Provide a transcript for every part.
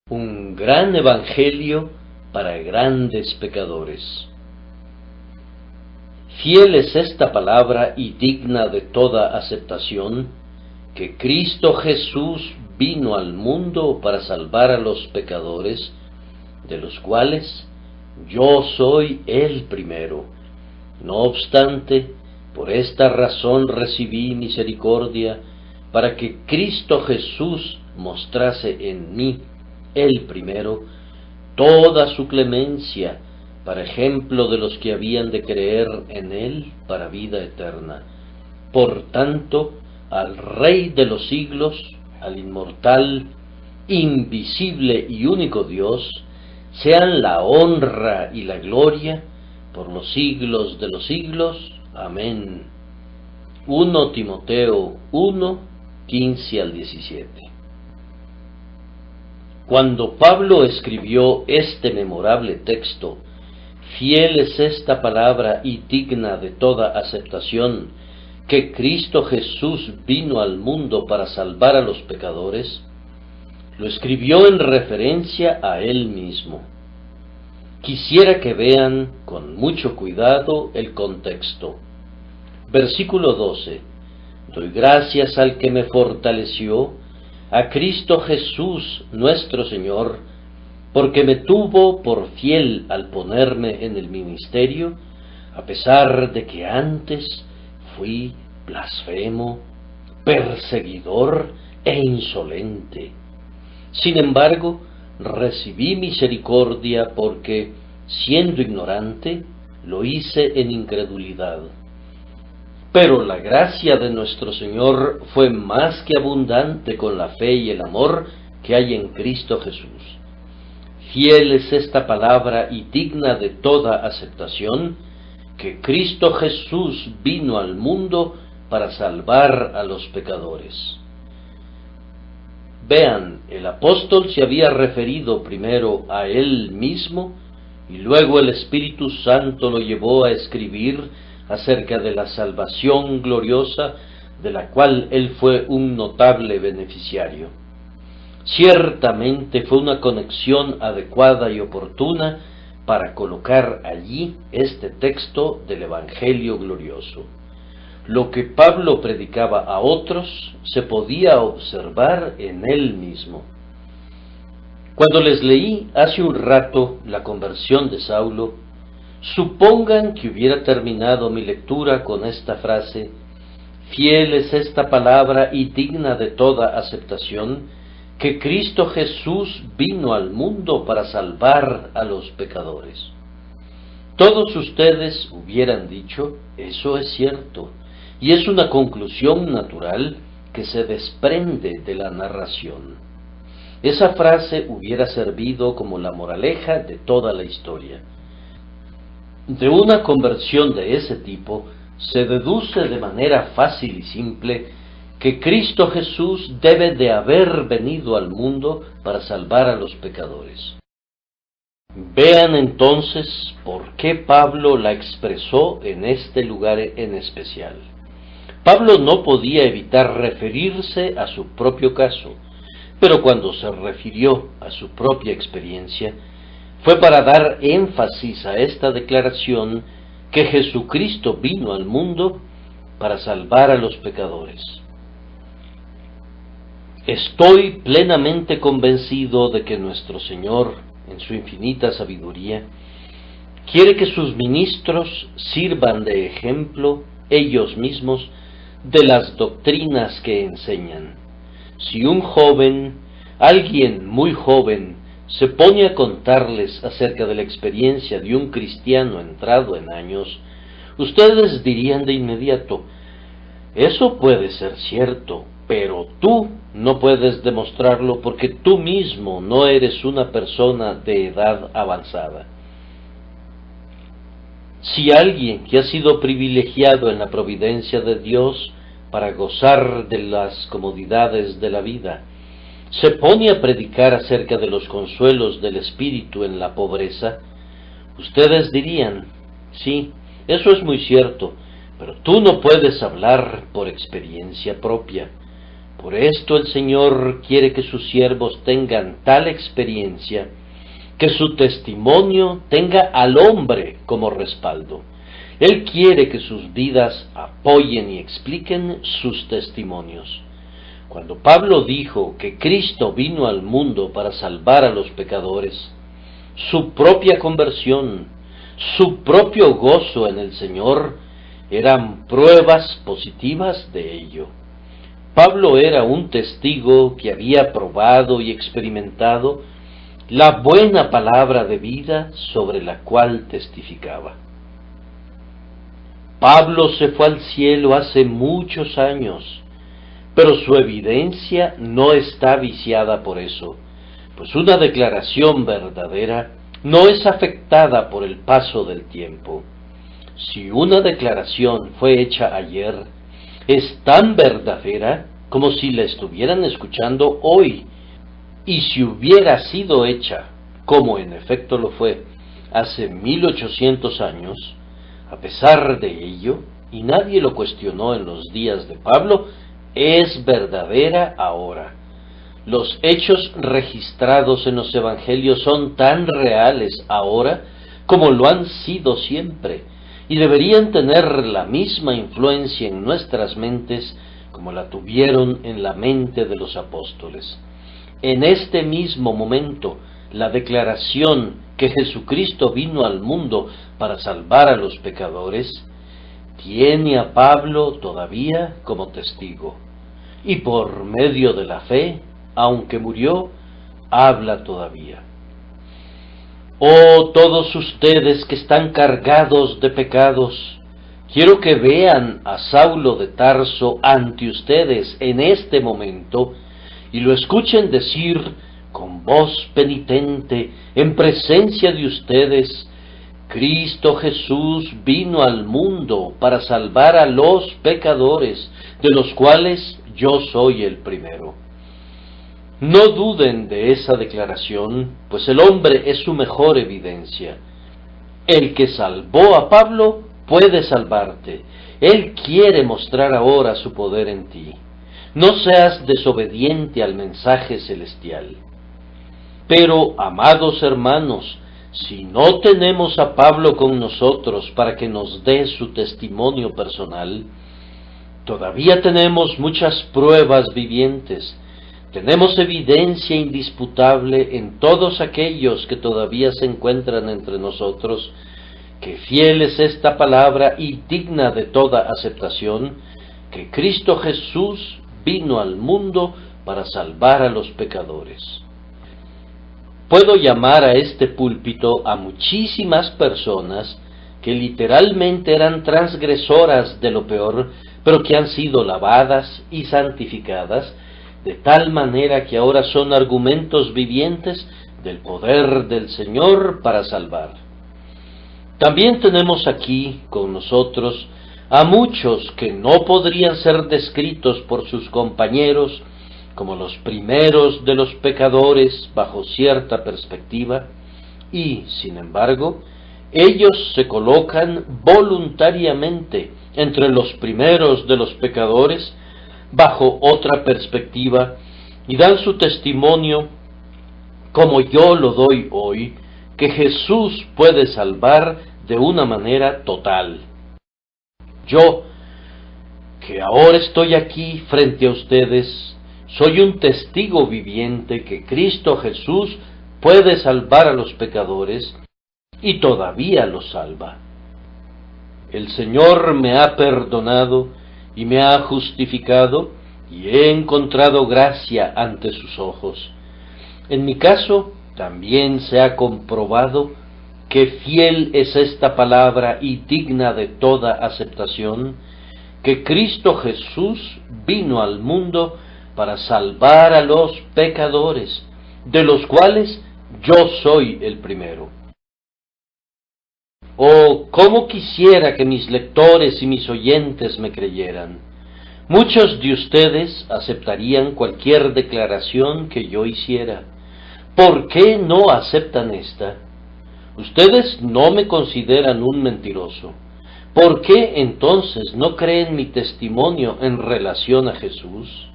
Un gran evangelio para grandes pecadores. Fiel es esta palabra y digna de toda aceptación, que Cristo Jesús vino al mundo para salvar a los pecadores, de los cuales yo soy el primero. No obstante, por esta razón recibí misericordia, para que Cristo Jesús mostrase en mí, el primero, toda su clemencia, para ejemplo de los que habían de creer en él para vida eterna. Por tanto, al Rey de los siglos, al inmortal, invisible y único Dios, sean la honra y la gloria por los siglos de los siglos. Amén. 1 Timoteo 1, 15 al 17. Cuando Pablo escribió este memorable texto, fiel es esta palabra y digna de toda aceptación, que Cristo Jesús vino al mundo para salvar a los pecadores, lo escribió en referencia a él mismo. Quisiera que vean con mucho cuidado el contexto. Versículo 12. Doy gracias al que me fortaleció, a Cristo Jesús nuestro Señor, porque me tuvo por fiel al ponerme en el ministerio, a pesar de que antes fui blasfemo, perseguidor e insolente. Sin embargo, recibí misericordia porque, siendo ignorante, lo hice en incredulidad. Pero la gracia de nuestro Señor fue más que abundante con la fe y el amor que hay en Cristo Jesús. Fiel es esta palabra y digna de toda aceptación, que Cristo Jesús vino al mundo para salvar a los pecadores. Vean, el apóstol se había referido primero a él mismo, y luego el Espíritu Santo lo llevó a escribir acerca de la salvación gloriosa de la cual él fue un notable beneficiario. Ciertamente fue una conexión adecuada y oportuna para colocar allí este texto del Evangelio glorioso. Lo que Pablo predicaba a otros se podía observar en él mismo. Cuando les leí hace un rato la conversión de Saulo, supongan que hubiera terminado mi lectura con esta frase: fiel es esta palabra y digna de toda aceptación, que Cristo Jesús vino al mundo para salvar a los pecadores. Todos ustedes hubieran dicho: eso es cierto, y es una conclusión natural que se desprende de la narración. Esa frase hubiera servido como la moraleja de toda la historia. De una conversión de ese tipo se deduce de manera fácil y simple que Cristo Jesús debe de haber venido al mundo para salvar a los pecadores. Vean entonces por qué Pablo la expresó en este lugar en especial. Pablo no podía evitar referirse a su propio caso, pero cuando se refirió a su propia experiencia, fue para dar énfasis a esta declaración que Jesucristo vino al mundo para salvar a los pecadores. Estoy plenamente convencido de que nuestro Señor, en su infinita sabiduría, quiere que sus ministros sirvan de ejemplo ellos mismos de las doctrinas que enseñan. Si un joven, alguien muy joven, se pone a contarles acerca de la experiencia de un cristiano entrado en años, ustedes dirían de inmediato: eso puede ser cierto, pero tú no puedes demostrarlo porque tú mismo no eres una persona de edad avanzada. Si alguien que ha sido privilegiado en la providencia de Dios para gozar de las comodidades de la vida, se pone a predicar acerca de los consuelos del Espíritu en la pobreza, ustedes dirían: sí, eso es muy cierto, pero tú no puedes hablar por experiencia propia, Por esto el Señor quiere que sus siervos tengan tal experiencia, que su testimonio tenga al hombre como respaldo. Él quiere que sus vidas apoyen y expliquen sus testimonios. Cuando Pablo dijo que Cristo vino al mundo para salvar a los pecadores, su propia conversión, su propio gozo en el Señor, eran pruebas positivas de ello. Pablo era un testigo que había probado y experimentado la buena palabra de vida sobre la cual testificaba. Pablo se fue al cielo hace muchos años, pero su evidencia no está viciada por eso, pues una declaración verdadera no es afectada por el paso del tiempo. Si una declaración fue hecha ayer, es tan verdadera como si la estuvieran escuchando hoy, y si hubiera sido hecha, como en efecto lo fue, hace 1800 años, a pesar de ello, y nadie lo cuestionó en los días de Pablo, es verdadera ahora. Los hechos registrados en los evangelios son tan reales ahora como lo han sido siempre, y deberían tener la misma influencia en nuestras mentes como la tuvieron en la mente de los apóstoles. En este mismo momento, la declaración que Jesucristo vino al mundo para salvar a los pecadores tiene a Pablo todavía como testigo, y por medio de la fe, aunque murió, habla todavía. Oh, todos ustedes que están cargados de pecados, quiero que vean a Saulo de Tarso ante ustedes en este momento y lo escuchen decir con voz penitente en presencia de ustedes: Cristo Jesús vino al mundo para salvar a los pecadores, de los cuales yo soy el primero. No duden de esa declaración, pues el hombre es su mejor evidencia. El que salvó a Pablo puede salvarte. Él quiere mostrar ahora su poder en ti. No seas desobediente al mensaje celestial. Pero, amados hermanos, si no tenemos a Pablo con nosotros para que nos dé su testimonio personal, todavía tenemos muchas pruebas vivientes. Tenemos evidencia indisputable en todos aquellos que todavía se encuentran entre nosotros, que fiel es esta palabra y digna de toda aceptación, que Cristo Jesús vino al mundo para salvar a los pecadores. Puedo llamar a este púlpito a muchísimas personas que literalmente eran transgresoras de lo peor, pero que han sido lavadas y santificadas, de tal manera que ahora son argumentos vivientes del poder del Señor para salvar. También tenemos aquí con nosotros a muchos que no podrían ser descritos por sus compañeros como los primeros de los pecadores bajo cierta perspectiva, y, sin embargo, ellos se colocan voluntariamente entre los primeros de los pecadores bajo otra perspectiva, y dan su testimonio, como yo lo doy hoy, que Jesús puede salvar de una manera total. Yo, que ahora estoy aquí frente a ustedes, soy un testigo viviente que Cristo Jesús puede salvar a los pecadores, y todavía los salva. El Señor me ha perdonado y me ha justificado, y he encontrado gracia ante sus ojos. En mi caso, también se ha comprobado que fiel es esta palabra y digna de toda aceptación, que Cristo Jesús vino al mundo para salvar a los pecadores, de los cuales yo soy el primero. Oh, cómo quisiera que mis lectores y mis oyentes me creyeran. Muchos de ustedes aceptarían cualquier declaración que yo hiciera. ¿Por qué no aceptan esta? Ustedes no me consideran un mentiroso. ¿Por qué entonces no creen mi testimonio en relación a Jesús?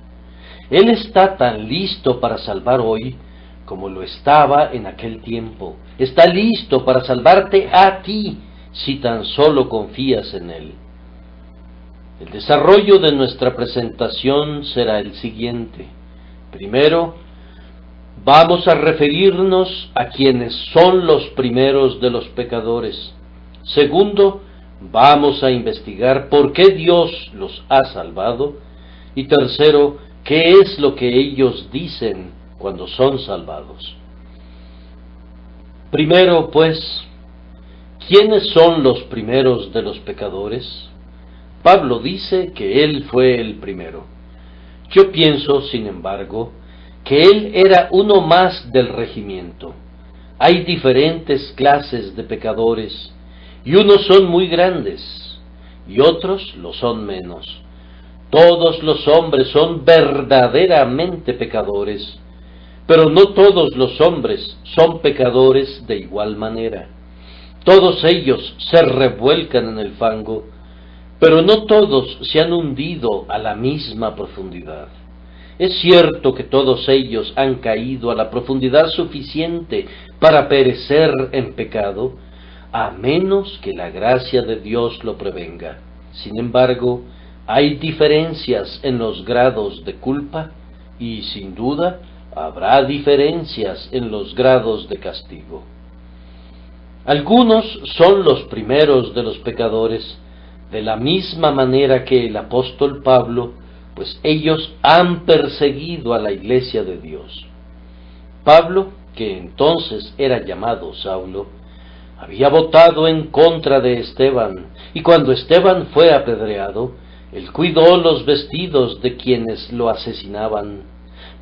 Él está tan listo para salvar hoy como lo estaba en aquel tiempo. Está listo para salvarte a ti si tan solo confías en Él. El desarrollo de nuestra presentación será el siguiente. Primero, vamos a referirnos a quienes son los primeros de los pecadores. Segundo, vamos a investigar por qué Dios los ha salvado. Y tercero, qué es lo que ellos dicen cuando son salvados. Primero, pues, ¿quiénes son los primeros de los pecadores? Pablo dice que él fue el primero. Yo pienso, sin embargo, que él era uno más del regimiento. Hay diferentes clases de pecadores, y unos son muy grandes, y otros lo son menos. Todos los hombres son verdaderamente pecadores, pero no todos los hombres son pecadores de igual manera. Todos ellos se revuelcan en el fango, pero no todos se han hundido a la misma profundidad. Es cierto que todos ellos han caído a la profundidad suficiente para perecer en pecado, a menos que la gracia de Dios lo prevenga. Sin embargo, hay diferencias en los grados de culpa y, sin duda, habrá diferencias en los grados de castigo. Algunos son los primeros de los pecadores, de la misma manera que el apóstol Pablo, pues ellos han perseguido a la iglesia de Dios. Pablo, que entonces era llamado Saulo, había votado en contra de Esteban, y cuando Esteban fue apedreado, él cuidó los vestidos de quienes lo asesinaban.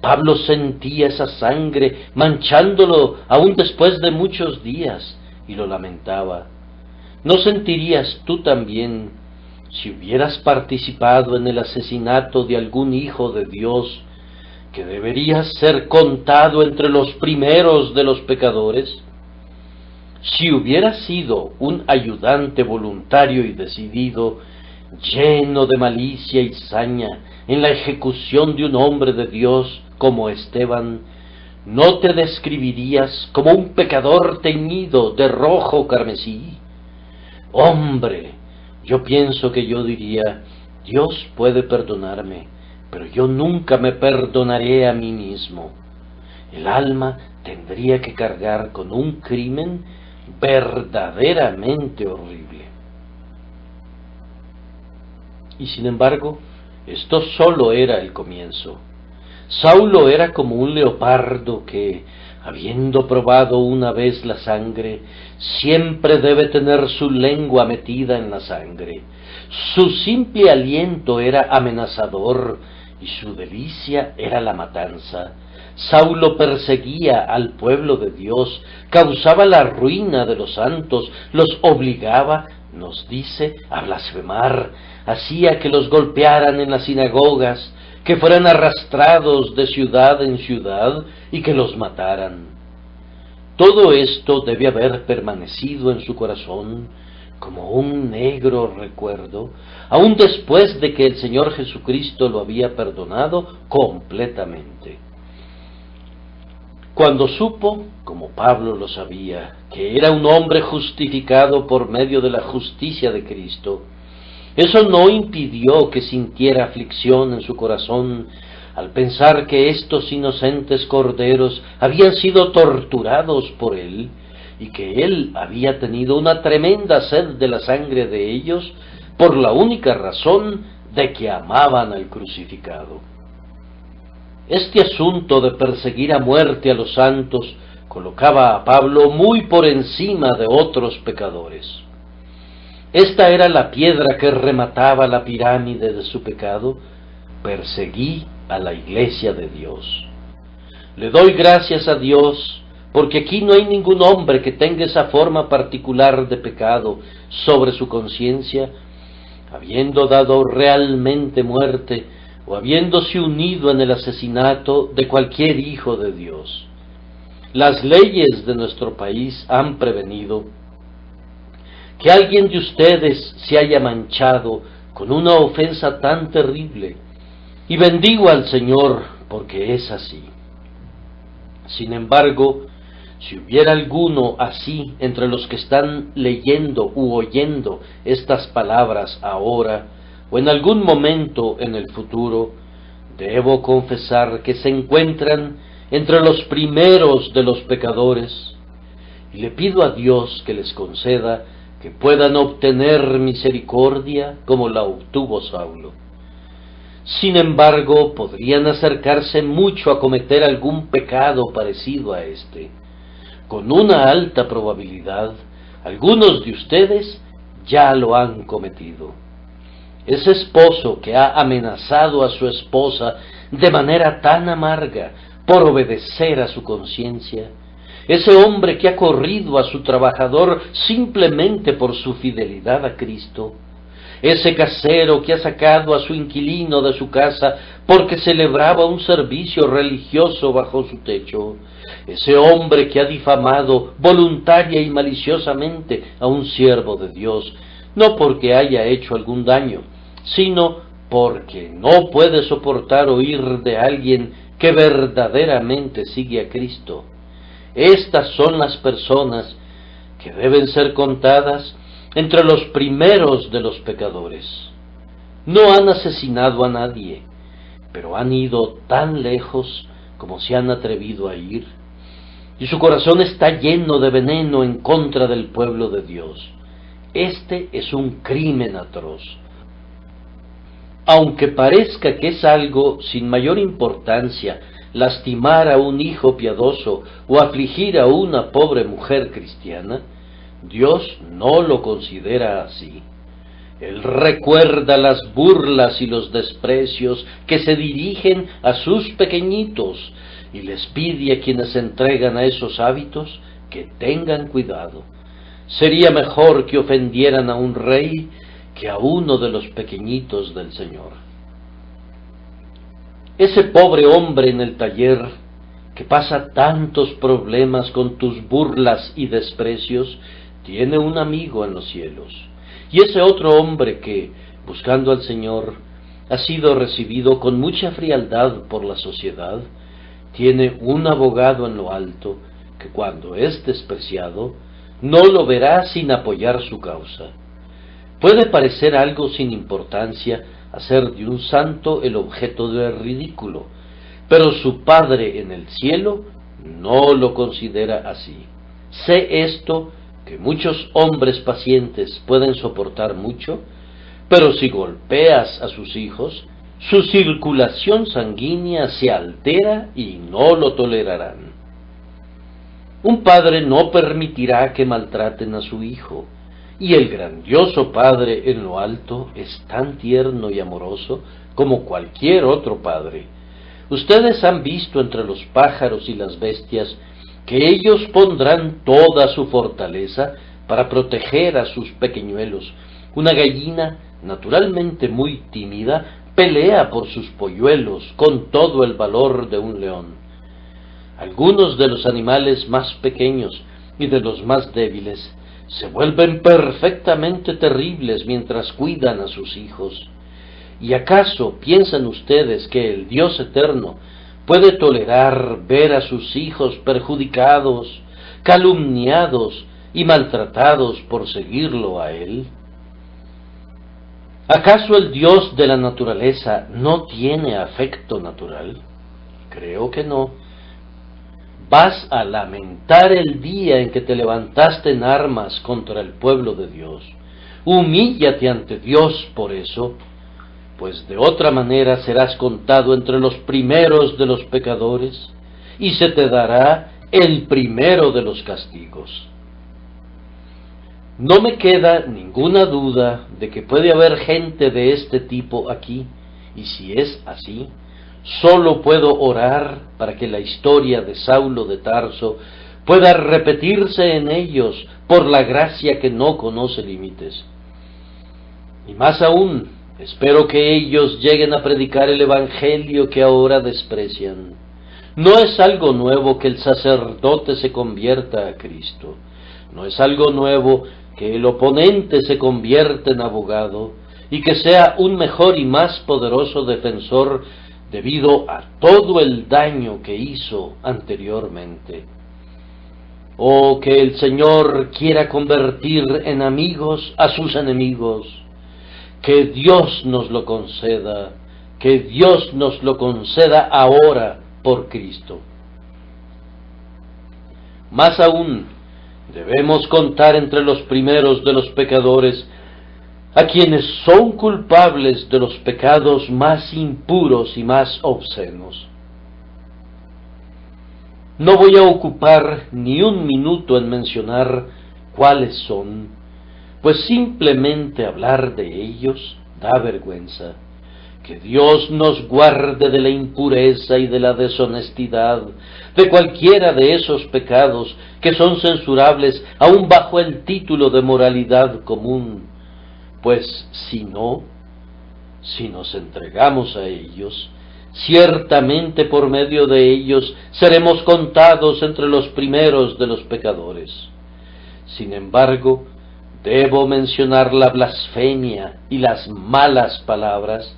Pablo sentía esa sangre manchándolo aún después de muchos días, y lo lamentaba. ¿No sentirías tú también, si hubieras participado en el asesinato de algún hijo de Dios, que deberías ser contado entre los primeros de los pecadores? Si hubieras sido un ayudante voluntario y decidido, lleno de malicia y saña, en la ejecución de un hombre de Dios como Esteban, ¿no te describirías como un pecador teñido de rojo carmesí? Hombre, yo pienso que yo diría, Dios puede perdonarme, pero yo nunca me perdonaré a mí mismo. El alma tendría que cargar con un crimen verdaderamente horrible. Y sin embargo, esto solo era el comienzo. Saulo era como un leopardo que, habiendo probado una vez la sangre, siempre debe tener su lengua metida en la sangre. Su simple aliento era amenazador y su delicia era la matanza. Saulo perseguía al pueblo de Dios, causaba la ruina de los santos, los obligaba, nos dice, a blasfemar, hacía que los golpearan en las sinagogas, que fueran arrastrados de ciudad en ciudad y que los mataran. Todo esto debe haber permanecido en su corazón como un negro recuerdo, aun después de que el Señor Jesucristo lo había perdonado completamente. Cuando supo, como Pablo lo sabía, que era un hombre justificado por medio de la justicia de Cristo, eso no impidió que sintiera aflicción en su corazón al pensar que estos inocentes corderos habían sido torturados por él y que él había tenido una tremenda sed de la sangre de ellos por la única razón de que amaban al crucificado. Este asunto de perseguir a muerte a los santos colocaba a Pablo muy por encima de otros pecadores. Esta era la piedra que remataba la pirámide de su pecado. Perseguí a la iglesia de Dios. Le doy gracias a Dios, porque aquí no hay ningún hombre que tenga esa forma particular de pecado sobre su conciencia, habiendo dado realmente muerte o habiéndose unido en el asesinato de cualquier hijo de Dios. Las leyes de nuestro país han prevenido que alguien de ustedes se haya manchado con una ofensa tan terrible, y bendigo al Señor porque es así. Sin embargo, si hubiera alguno así entre los que están leyendo u oyendo estas palabras ahora, o en algún momento en el futuro, debo confesar que se encuentran entre los primeros de los pecadores, y le pido a Dios que les conceda que puedan obtener misericordia como la obtuvo Saulo. Sin embargo, podrían acercarse mucho a cometer algún pecado parecido a este. Con una alta probabilidad, algunos de ustedes ya lo han cometido. Ese esposo que ha amenazado a su esposa de manera tan amarga por obedecer a su conciencia, ese hombre que ha corrido a su trabajador simplemente por su fidelidad a Cristo, ese casero que ha sacado a su inquilino de su casa porque celebraba un servicio religioso bajo su techo, ese hombre que ha difamado voluntaria y maliciosamente a un siervo de Dios, no porque haya hecho algún daño, sino porque no puede soportar oír de alguien que verdaderamente sigue a Cristo. Estas son las personas que deben ser contadas entre los primeros de los pecadores. No han asesinado a nadie, pero han ido tan lejos como se han atrevido a ir, y su corazón está lleno de veneno en contra del pueblo de Dios. Este es un crimen atroz. Aunque parezca que es algo sin mayor importancia lastimar a un hijo piadoso o afligir a una pobre mujer cristiana, Dios no lo considera así. Él recuerda las burlas y los desprecios que se dirigen a sus pequeñitos y les pide a quienes se entregan a esos hábitos que tengan cuidado. Sería mejor que ofendieran a un rey que a uno de los pequeñitos del Señor. Ese pobre hombre en el taller que pasa tantos problemas con tus burlas y desprecios, tiene un amigo en los cielos. Y ese otro hombre que, buscando al Señor, ha sido recibido con mucha frialdad por la sociedad, tiene un abogado en lo alto que cuando es despreciado, no lo verá sin apoyar su causa. Puede parecer algo sin importancia hacer de un santo el objeto de ridículo, pero su Padre en el cielo no lo considera así. Sé esto, que muchos hombres pacientes pueden soportar mucho, pero si golpeas a sus hijos, su circulación sanguínea se altera y no lo tolerarán. Un padre no permitirá que maltraten a su hijo, y el grandioso Padre en lo alto es tan tierno y amoroso como cualquier otro padre. Ustedes han visto entre los pájaros y las bestias que ellos pondrán toda su fortaleza para proteger a sus pequeñuelos. Una gallina, naturalmente muy tímida, pelea por sus polluelos con todo el valor de un león. Algunos de los animales más pequeños y de los más débiles se vuelven perfectamente terribles mientras cuidan a sus hijos. ¿Y acaso piensan ustedes que el Dios eterno puede tolerar ver a sus hijos perjudicados, calumniados y maltratados por seguirlo a Él? ¿Acaso el Dios de la naturaleza no tiene afecto natural? Creo que no. Vas a lamentar el día en que te levantaste en armas contra el pueblo de Dios. Humíllate ante Dios por eso, pues de otra manera serás contado entre los primeros de los pecadores, y se te dará el primero de los castigos. No me queda ninguna duda de que puede haber gente de este tipo aquí, y si es así, solo puedo orar para que la historia de Saulo de Tarso pueda repetirse en ellos por la gracia que no conoce límites. Y más aún, espero que ellos lleguen a predicar el evangelio que ahora desprecian. No es algo nuevo que el sacerdote se convierta a Cristo. No es algo nuevo que el oponente se convierta en abogado y que sea un mejor y más poderoso defensor debido a todo el daño que hizo anteriormente. Oh, que el Señor quiera convertir en amigos a sus enemigos. Que Dios nos lo conceda, que Dios nos lo conceda ahora por Cristo. Más aún, debemos contar entre los primeros de los pecadores a quienes son culpables de los pecados más impuros y más obscenos. No voy a ocupar ni un minuto en mencionar cuáles son, pues simplemente hablar de ellos da vergüenza. Que Dios nos guarde de la impureza y de la deshonestidad, de cualquiera de esos pecados que son censurables aún bajo el título de moralidad común, pues si nos entregamos a ellos, ciertamente por medio de ellos seremos contados entre los primeros de los pecadores. Sin embargo, debo mencionar la blasfemia y las malas palabras,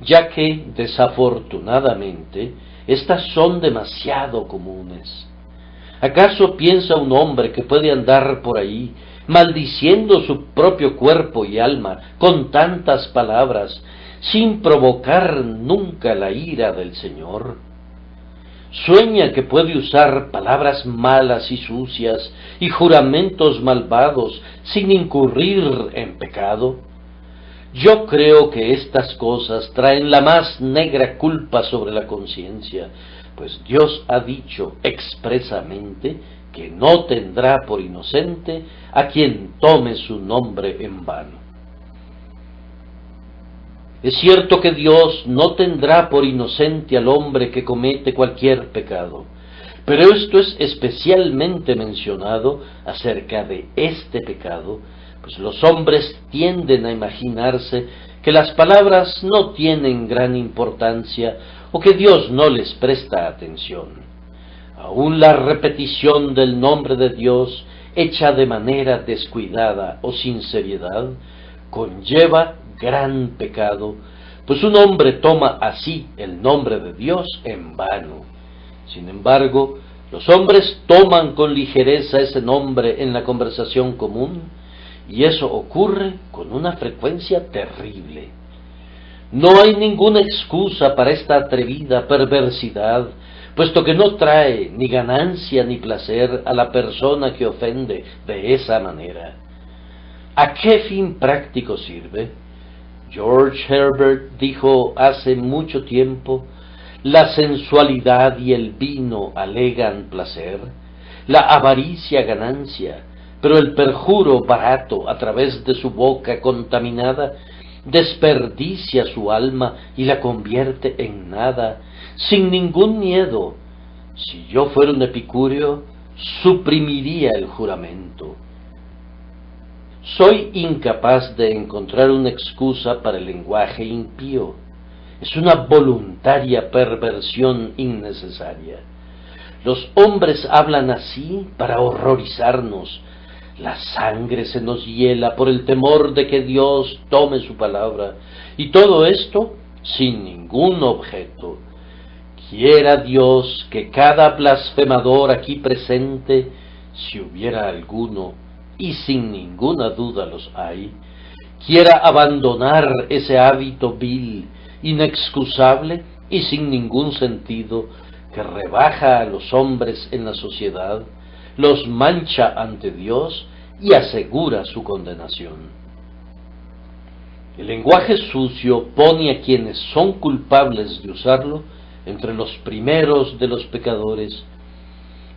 ya que, desafortunadamente, estas son demasiado comunes. ¿Acaso piensa un hombre que puede andar por ahí maldiciendo su propio cuerpo y alma con tantas palabras, sin provocar nunca la ira del Señor? ¿Sueña que puede usar palabras malas y sucias y juramentos malvados sin incurrir en pecado? Yo creo que estas cosas traen la más negra culpa sobre la conciencia, pues Dios ha dicho expresamente que no tendrá por inocente a quien tome su nombre en vano. Es cierto que Dios no tendrá por inocente al hombre que comete cualquier pecado, pero esto es especialmente mencionado acerca de este pecado, pues los hombres tienden a imaginarse que las palabras no tienen gran importancia o que Dios no les presta atención. Aún la repetición del nombre de Dios, hecha de manera descuidada o sin seriedad, conlleva gran pecado, pues un hombre toma así el nombre de Dios en vano. Sin embargo, los hombres toman con ligereza ese nombre en la conversación común, y eso ocurre con una frecuencia terrible. No hay ninguna excusa para esta atrevida perversidad, puesto que no trae ni ganancia ni placer a la persona que ofende de esa manera. ¿A qué fin práctico sirve? George Herbert dijo hace mucho tiempo: la sensualidad y el vino alegan placer, la avaricia ganancia, pero el perjuro barato a través de su boca contaminada desperdicia su alma y la convierte en nada, sin ningún miedo. Si yo fuera un epicúreo, suprimiría el juramento. Soy incapaz de encontrar una excusa para el lenguaje impío. Es una voluntaria perversión innecesaria. Los hombres hablan así para horrorizarnos. La sangre se nos hiela por el temor de que Dios tome su palabra, y todo esto sin ningún objeto. Quiera Dios que cada blasfemador aquí presente, si hubiera alguno, y sin ninguna duda los hay, quiera abandonar ese hábito vil, inexcusable y sin ningún sentido, que rebaja a los hombres en la sociedad, los mancha ante Dios y asegura su condenación. El lenguaje sucio pone a quienes son culpables de usarlo entre los primeros de los pecadores,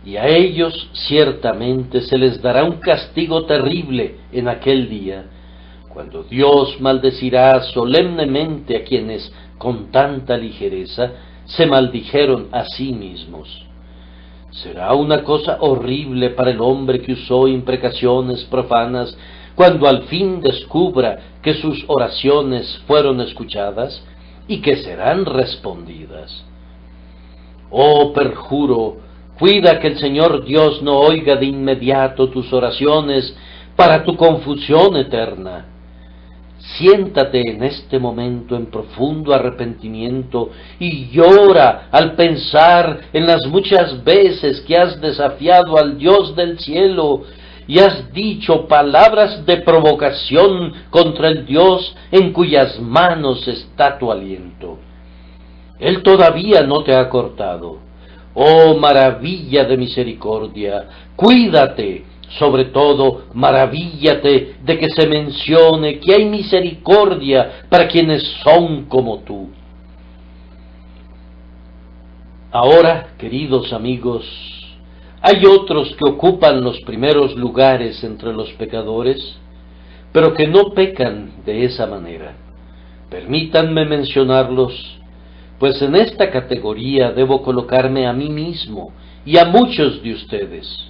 y a ellos ciertamente se les dará un castigo terrible en aquel día, cuando Dios maldecirá solemnemente a quienes con tanta ligereza se maldijeron a sí mismos. Será una cosa horrible para el hombre que usó imprecaciones profanas cuando al fin descubra que sus oraciones fueron escuchadas y que serán respondidas. Oh perjuro, cuida que el Señor Dios no oiga de inmediato tus oraciones para tu confusión eterna. siéntate en este momento en profundo arrepentimiento y llora al pensar en las muchas veces que has desafiado al Dios del cielo y has dicho palabras de provocación contra el Dios en cuyas manos está tu aliento. Él todavía no te ha cortado. Oh maravilla de misericordia, cuídate, sobre todo maravíllate de que se mencione que hay misericordia para quienes son como tú. Ahora, queridos amigos, hay otros que ocupan los primeros lugares entre los pecadores, pero que no pecan de esa manera. Permítanme mencionarlos, pues en esta categoría debo colocarme a mí mismo y a muchos de ustedes.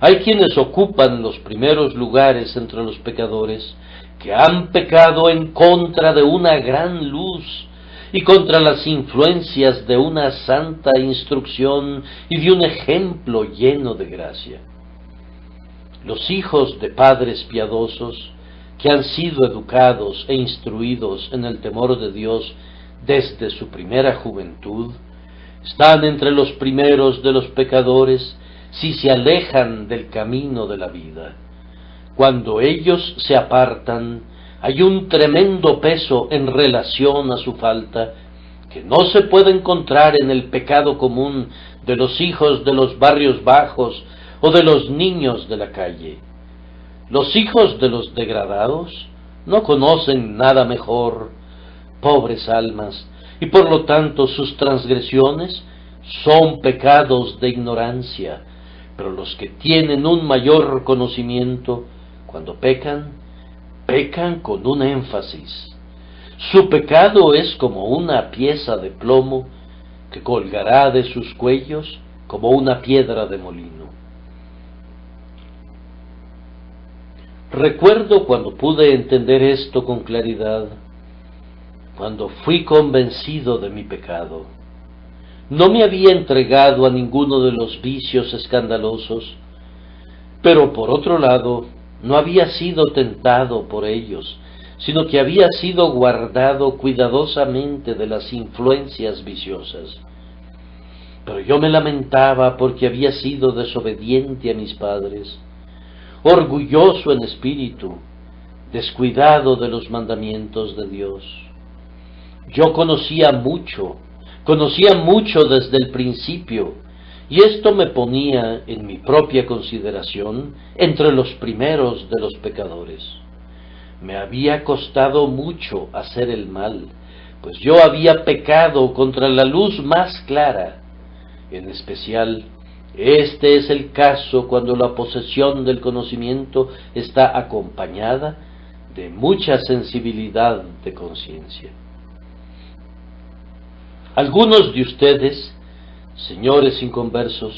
Hay quienes ocupan los primeros lugares entre los pecadores, que han pecado en contra de una gran luz y contra las influencias de una santa instrucción y de un ejemplo lleno de gracia. Los hijos de padres piadosos, que han sido educados e instruidos en el temor de Dios desde su primera juventud, están entre los primeros de los pecadores si se alejan del camino de la vida. Cuando ellos se apartan, hay un tremendo peso en relación a su falta, que no se puede encontrar en el pecado común de los hijos de los barrios bajos o de los niños de la calle. Los hijos de los degradados no conocen nada mejor, pobres almas, y por lo tanto sus transgresiones son pecados de ignorancia, pero los que tienen un mayor conocimiento, cuando pecan, pecan con un énfasis. Su pecado es como una pieza de plomo que colgará de sus cuellos como una piedra de molino. Recuerdo cuando pude entender esto con claridad, cuando fui convencido de mi pecado. No me había entregado a ninguno de los vicios escandalosos, pero por otro lado, no había sido tentado por ellos, sino que había sido guardado cuidadosamente de las influencias viciosas. Pero yo me lamentaba porque había sido desobediente a mis padres, orgulloso en espíritu, descuidado de los mandamientos de Dios. Yo conocía mucho desde el principio, y esto me ponía en mi propia consideración entre los primeros de los pecadores. Me había costado mucho hacer el mal, pues yo había pecado contra la luz más clara. En especial, este es el caso cuando la posesión del conocimiento está acompañada de mucha sensibilidad de conciencia. Algunos de ustedes, señores inconversos,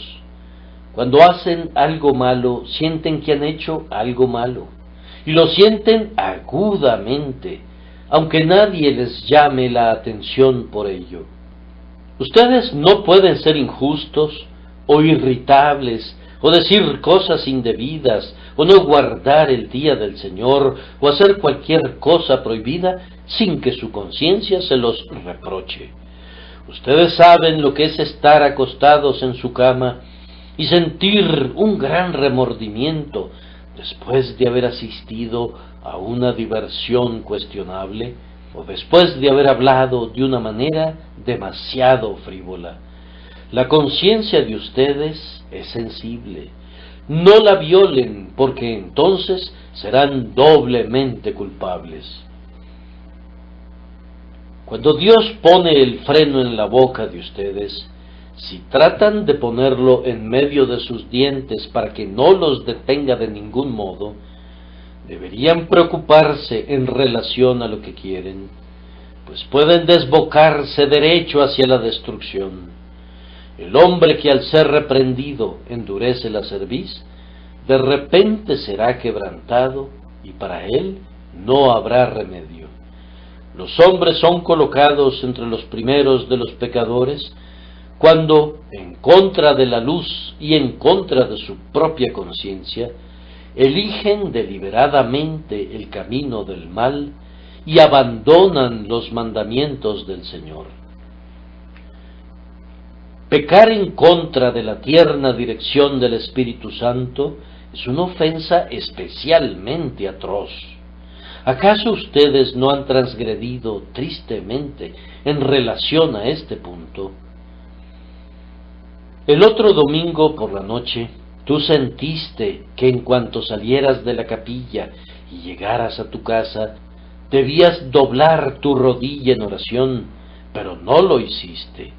cuando hacen algo malo, sienten que han hecho algo malo, y lo sienten agudamente, aunque nadie les llame la atención por ello. Ustedes no pueden ser injustos o irritables, o decir cosas indebidas, o no guardar el día del Señor, o hacer cualquier cosa prohibida sin que su conciencia se los reproche. Ustedes saben lo que es estar acostados en su cama y sentir un gran remordimiento después de haber asistido a una diversión cuestionable o después de haber hablado de una manera demasiado frívola. La conciencia de ustedes es sensible. No la violen, porque entonces serán doblemente culpables. Cuando Dios pone el freno en la boca de ustedes, si tratan de ponerlo en medio de sus dientes para que no los detenga de ningún modo, deberían preocuparse en relación a lo que quieren, pues pueden desbocarse derecho hacia la destrucción. El hombre que al ser reprendido endurece la cerviz, de repente será quebrantado y para él no habrá remedio. Los hombres son colocados entre los primeros de los pecadores cuando, en contra de la luz y en contra de su propia conciencia, eligen deliberadamente el camino del mal y abandonan los mandamientos del Señor. Pecar en contra de la tierna dirección del Espíritu Santo es una ofensa especialmente atroz. ¿Acaso ustedes no han transgredido tristemente en relación a este punto? El otro domingo por la noche, tú sentiste que en cuanto salieras de la capilla y llegaras a tu casa, debías doblar tu rodilla en oración, pero no lo hiciste.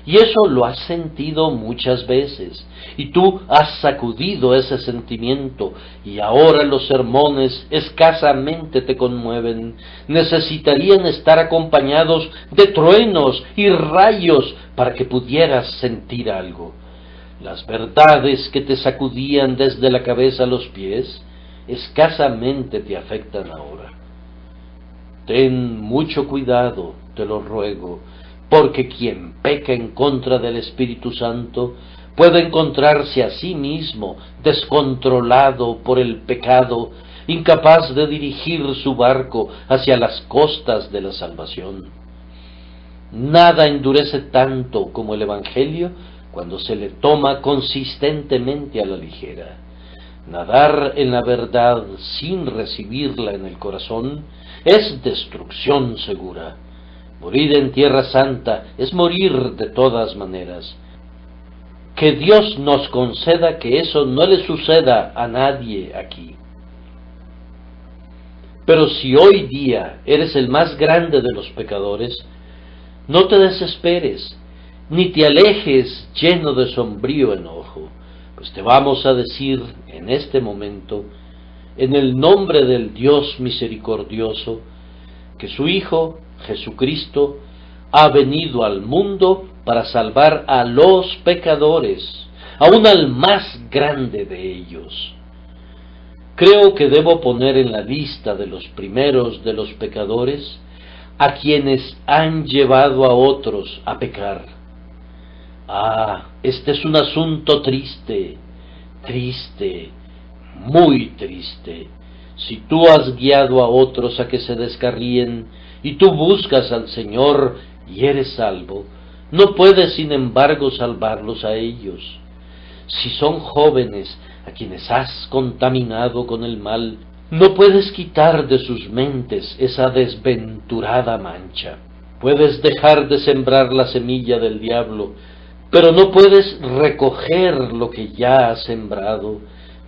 Y eso lo has sentido muchas veces, y tú has sacudido ese sentimiento, y ahora los sermones escasamente te conmueven. Necesitarían estar acompañados de truenos y rayos para que pudieras sentir algo. Las verdades que te sacudían desde la cabeza a los pies, escasamente te afectan ahora. Ten mucho cuidado, te lo ruego, porque quien peca en contra del Espíritu Santo puede encontrarse a sí mismo descontrolado por el pecado, incapaz de dirigir su barco hacia las costas de la salvación. Nada endurece tanto como el Evangelio cuando se le toma consistentemente a la ligera. Nadar en la verdad sin recibirla en el corazón es destrucción segura. Morir en Tierra Santa es morir de todas maneras. Que Dios nos conceda que eso no le suceda a nadie aquí. Pero si hoy día eres el más grande de los pecadores, no te desesperes, ni te alejes lleno de sombrío enojo, pues te vamos a decir en este momento, en el nombre del Dios misericordioso, que su Hijo, Jesucristo, ha venido al mundo para salvar a los pecadores, aun al más grande de ellos. Creo que debo poner en la lista de los primeros de los pecadores a quienes han llevado a otros a pecar. Este es un asunto triste, muy triste. Si tú has guiado a otros a que se descarríen, y tú buscas al Señor y eres salvo, no puedes sin embargo salvarlos a ellos. Si son jóvenes a quienes has contaminado con el mal, no puedes quitar de sus mentes esa desventurada mancha. Puedes dejar de sembrar la semilla del diablo, pero no puedes recoger lo que ya has sembrado,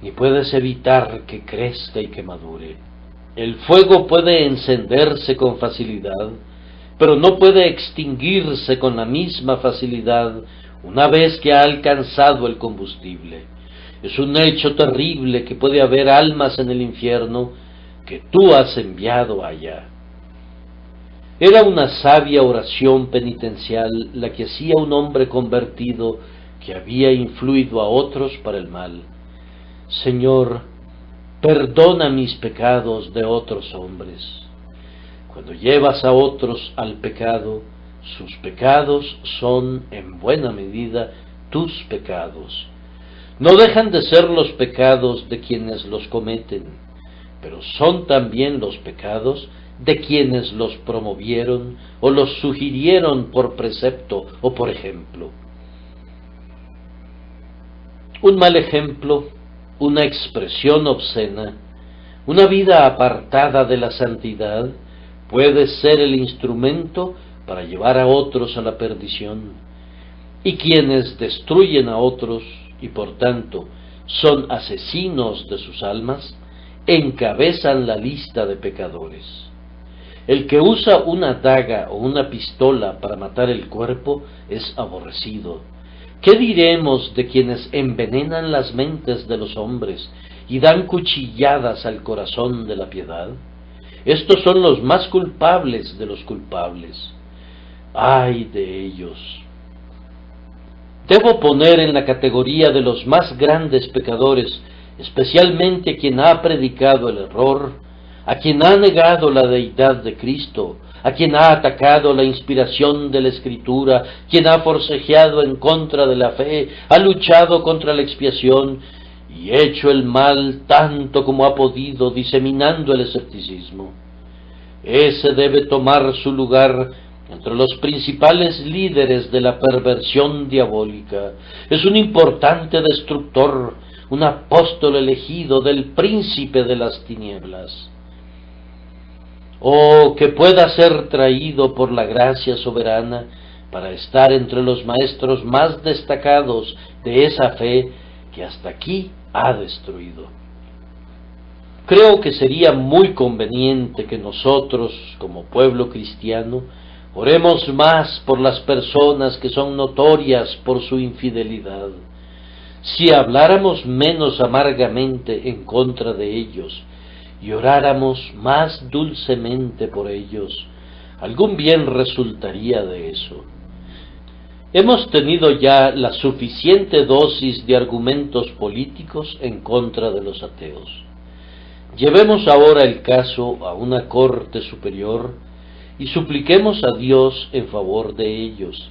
ni puedes evitar que crezca y que madure. El fuego puede encenderse con facilidad, pero no puede extinguirse con la misma facilidad una vez que ha alcanzado el combustible. Es un hecho terrible que puede haber almas en el infierno que tú has enviado allá. Era una sabia oración penitencial la que hacía un hombre convertido que había influido a otros para el mal. Señor, perdona mis pecados de otros hombres. Cuando llevas a otros al pecado, sus pecados son en buena medida tus pecados. No dejan de ser los pecados de quienes los cometen, pero son también los pecados de quienes los promovieron o los sugirieron por precepto o por ejemplo. Un mal ejemplo, una expresión obscena, una vida apartada de la santidad, puede ser el instrumento para llevar a otros a la perdición. Y quienes destruyen a otros, y por tanto son asesinos de sus almas, encabezan la lista de pecadores. El que usa una daga o una pistola para matar el cuerpo es aborrecido. ¿Qué diremos de quienes envenenan las mentes de los hombres y dan cuchilladas al corazón de la piedad? Estos son los más culpables de los culpables. ¡Ay de ellos! Debo poner en la categoría de los más grandes pecadores, especialmente a quien ha predicado el error, a quien ha negado la deidad de Cristo, a quien ha atacado la inspiración de la Escritura, quien ha forcejeado en contra de la fe, ha luchado contra la expiación y hecho el mal tanto como ha podido, diseminando el escepticismo. Ese debe tomar su lugar entre los principales líderes de la perversión diabólica. Es un importante destructor, un apóstol elegido del príncipe de las tinieblas. Oh, que pueda ser traído por la gracia soberana para estar entre los maestros más destacados de esa fe que hasta aquí ha destruido. Creo que sería muy conveniente que nosotros, como pueblo cristiano, oremos más por las personas que son notorias por su infidelidad. Si habláramos menos amargamente en contra de ellos y oráramos más dulcemente por ellos, algún bien resultaría de eso. Hemos tenido ya la suficiente dosis de argumentos políticos en contra de los ateos. Llevemos ahora el caso a una corte superior y supliquemos a Dios en favor de ellos.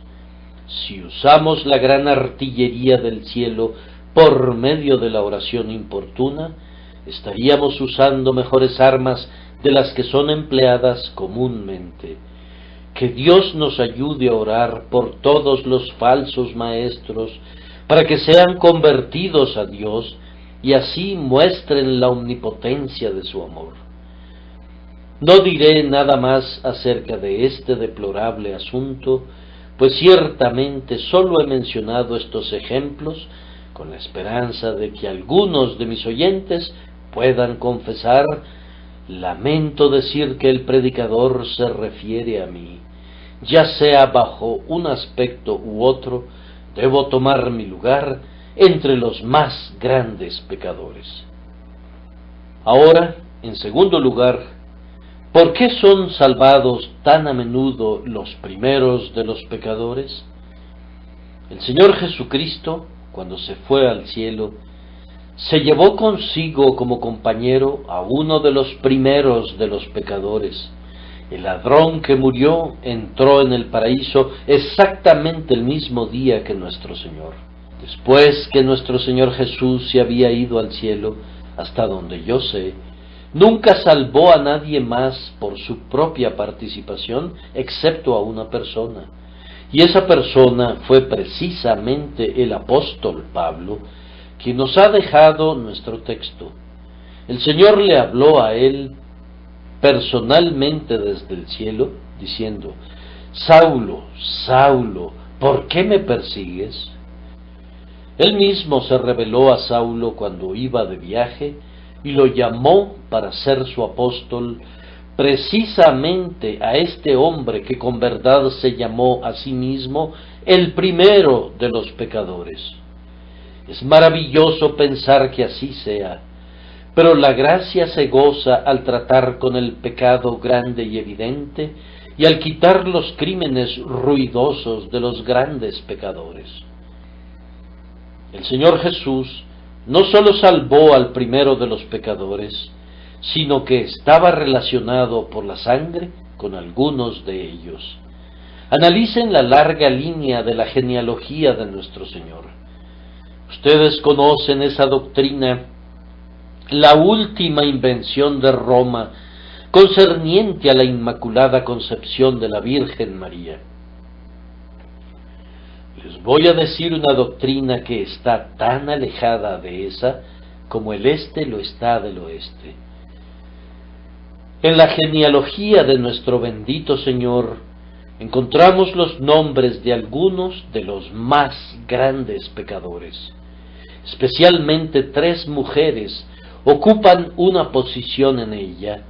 Si usamos la gran artillería del cielo por medio de la oración importuna, estaríamos usando mejores armas de las que son empleadas comúnmente. Que Dios nos ayude a orar por todos los falsos maestros, para que sean convertidos a Dios y así muestren la omnipotencia de su amor. No diré nada más acerca de este deplorable asunto, pues ciertamente solo he mencionado estos ejemplos con la esperanza de que algunos de mis oyentes puedan confesar: lamento decir que el predicador se refiere a mí. Ya sea bajo un aspecto u otro, debo tomar mi lugar entre los más grandes pecadores. Ahora, en segundo lugar, ¿por qué son salvados tan a menudo los primeros de los pecadores? El Señor Jesucristo, cuando se fue al cielo, se llevó consigo como compañero a uno de los primeros de los pecadores. El ladrón que murió entró en el paraíso exactamente el mismo día que nuestro Señor. Después que nuestro Señor Jesús se había ido al cielo, hasta donde yo sé, nunca salvó a nadie más por su propia participación, excepto a una persona. Y esa persona fue precisamente el apóstol Pablo, quien nos ha dejado nuestro texto. El Señor le habló a él personalmente desde el cielo, diciendo: Saulo, Saulo, ¿por qué me persigues? Él mismo se reveló a Saulo cuando iba de viaje y lo llamó para ser su apóstol, precisamente a este hombre que con verdad se llamó a sí mismo el primero de los pecadores. Es maravilloso pensar que así sea, pero la gracia se goza al tratar con el pecado grande y evidente y al quitar los crímenes ruidosos de los grandes pecadores. El Señor Jesús no solo salvó al primero de los pecadores, sino que estaba relacionado por la sangre con algunos de ellos. Analicen la larga línea de la genealogía de nuestro Señor. Ustedes conocen esa doctrina, la última invención de Roma, concerniente a la Inmaculada Concepción de la Virgen María. Les voy a decir una doctrina que está tan alejada de esa como el este lo está del oeste. En la genealogía de nuestro bendito Señor encontramos los nombres de algunos de los más grandes pecadores. Especialmente 3 mujeres ocupan una posición en ella,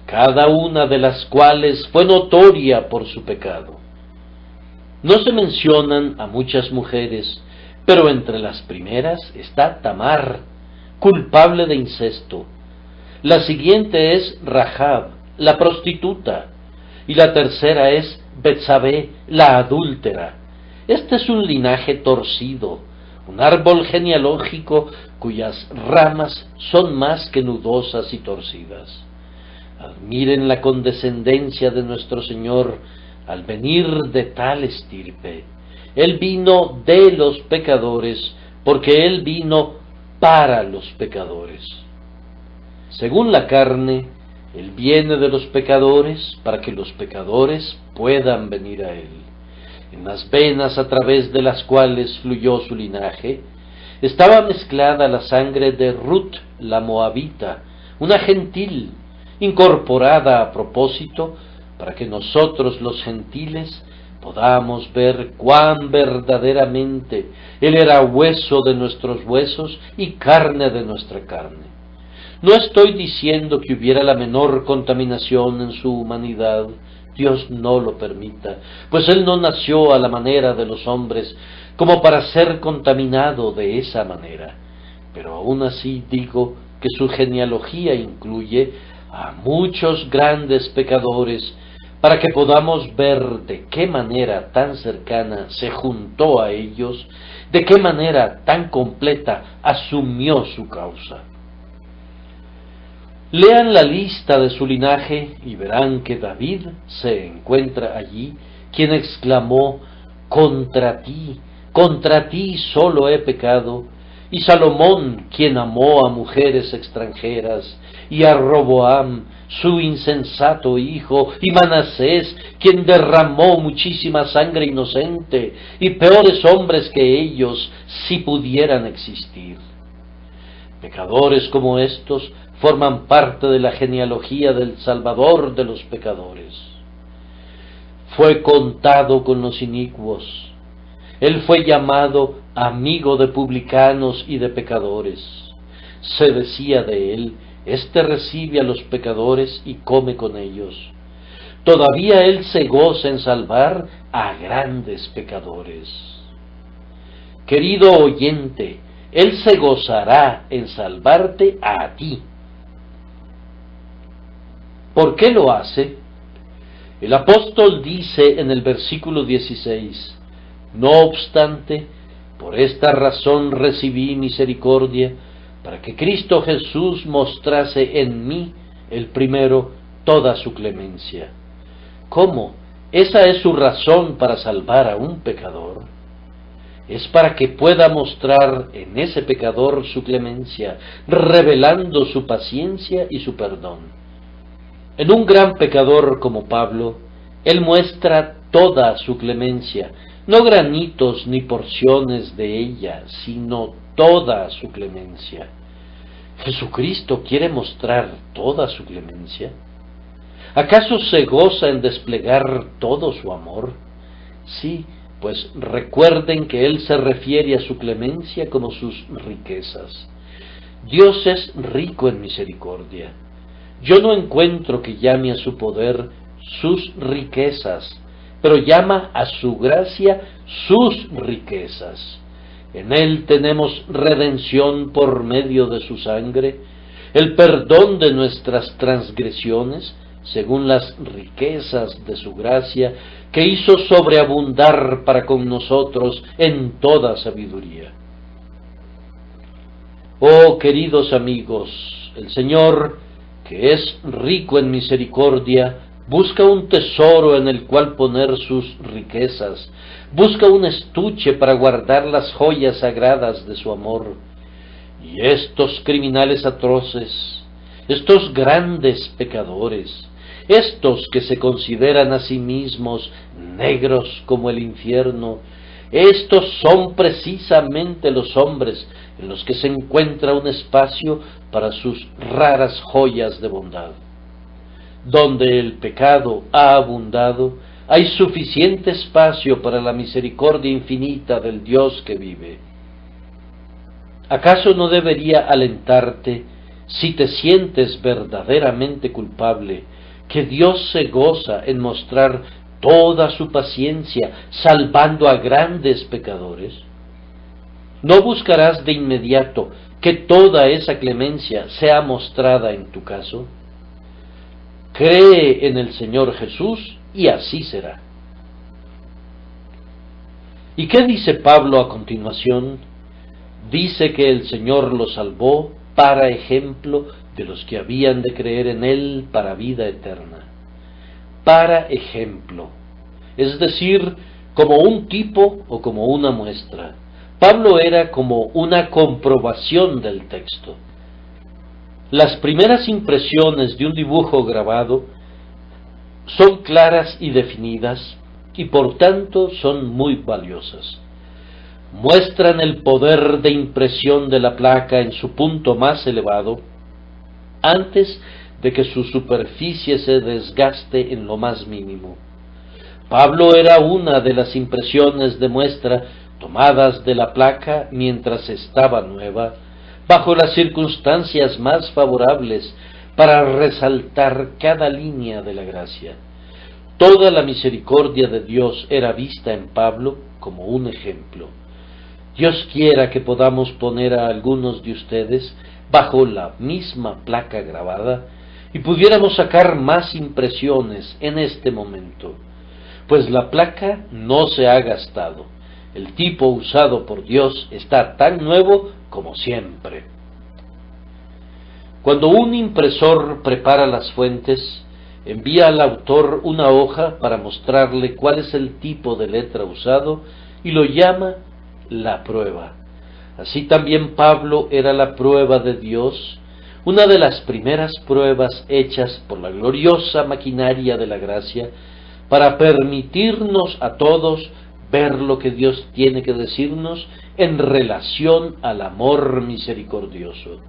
cada una de las cuales fue notoria por su pecado. No se mencionan a muchas mujeres, pero entre las primeras está Tamar, culpable de incesto. La siguiente es Rahab, la prostituta, y la tercera es Betsabé, la adúltera. Este es un linaje torcido, un árbol genealógico cuyas ramas son más que nudosas y torcidas. Admiren la condescendencia de nuestro Señor al venir de tal estirpe. Él vino de los pecadores, porque Él vino para los pecadores. Según la carne, Él viene de los pecadores para que los pecadores puedan venir a Él. En las venas a través de las cuales fluyó su linaje, estaba mezclada la sangre de Ruth, la moabita, una gentil, incorporada a propósito para que nosotros los gentiles podamos ver cuán verdaderamente Él era hueso de nuestros huesos y carne de nuestra carne. No estoy diciendo que hubiera la menor contaminación en su humanidad, Dios no lo permita, pues Él no nació a la manera de los hombres como para ser contaminado de esa manera, pero aún así digo que su genealogía incluye a muchos grandes pecadores, para que podamos ver de qué manera tan cercana se juntó a ellos, de qué manera tan completa asumió su causa. Lean la lista de su linaje y verán que David se encuentra allí, quien exclamó: contra ti solo he pecado, y Salomón, quien amó a mujeres extranjeras, y a Roboam, su insensato hijo, y Manasés, quien derramó muchísima sangre inocente, y peores hombres que ellos, si pudieran existir. Pecadores como estos forman parte de la genealogía del Salvador de los pecadores. Fue contado con los inicuos. Él fue llamado amigo de publicanos y de pecadores. Se decía de él: este recibe a los pecadores y come con ellos. Todavía Él se goza en salvar a grandes pecadores. Querido oyente, Él se gozará en salvarte a ti. ¿Por qué lo hace? El apóstol dice en el versículo 16: no obstante, por esta razón recibí misericordia, para que Cristo Jesús mostrase en mí, el primero, toda su clemencia. ¿Cómo? ¿Esa es su razón para salvar a un pecador? Es para que pueda mostrar en ese pecador su clemencia, revelando su paciencia y su perdón. En un gran pecador como Pablo, él muestra toda su clemencia, no granitos ni porciones de ella, sino toda su clemencia. ¿Jesucristo quiere mostrar toda su clemencia? ¿Acaso se goza en desplegar todo su amor? Sí, pues recuerden que Él se refiere a su clemencia como sus riquezas. Dios es rico en misericordia. Yo no encuentro que llame a su poder sus riquezas, pero llama a su gracia sus riquezas. En Él tenemos redención por medio de su sangre, el perdón de nuestras transgresiones, según las riquezas de su gracia, que hizo sobreabundar para con nosotros en toda sabiduría. Oh, queridos amigos, el Señor, que es rico en misericordia, busca un tesoro en el cual poner sus riquezas, busca un estuche para guardar las joyas sagradas de su amor. Y estos criminales atroces, estos grandes pecadores, estos que se consideran a sí mismos negros como el infierno, estos son precisamente los hombres en los que se encuentra un espacio para sus raras joyas de bondad. Donde el pecado ha abundado, hay suficiente espacio para la misericordia infinita del Dios que vive. ¿Acaso no debería alentarte, si te sientes verdaderamente culpable, que Dios se goza en mostrar toda su paciencia, salvando a grandes pecadores? ¿No buscarás de inmediato que toda esa clemencia sea mostrada en tu caso? Cree en el Señor Jesús y así será. ¿Y qué dice Pablo a continuación? Dice que el Señor lo salvó para ejemplo de los que habían de creer en Él para vida eterna. Para ejemplo, es decir, como un tipo o como una muestra. Pablo era como una comprobación del texto. Las primeras impresiones de un dibujo grabado son claras y definidas y por tanto son muy valiosas. Muestran el poder de impresión de la placa en su punto más elevado antes de que su superficie se desgaste en lo más mínimo. Pablo era una de las impresiones de muestra tomadas de la placa mientras estaba nueva, bajo las circunstancias más favorables para resaltar cada línea de la gracia. Toda la misericordia de Dios era vista en Pablo como un ejemplo. Dios quiera que podamos poner a algunos de ustedes bajo la misma placa grabada y pudiéramos sacar más impresiones en este momento, pues la placa no se ha gastado. El tipo usado por Dios está tan nuevo como siempre. Cuando un impresor prepara las fuentes, envía al autor una hoja para mostrarle cuál es el tipo de letra usado y lo llama la prueba. Así también Pablo era la prueba de Dios, una de las primeras pruebas hechas por la gloriosa maquinaria de la gracia para permitirnos a todos ver lo que Dios tiene que decirnos en relación al amor misericordioso.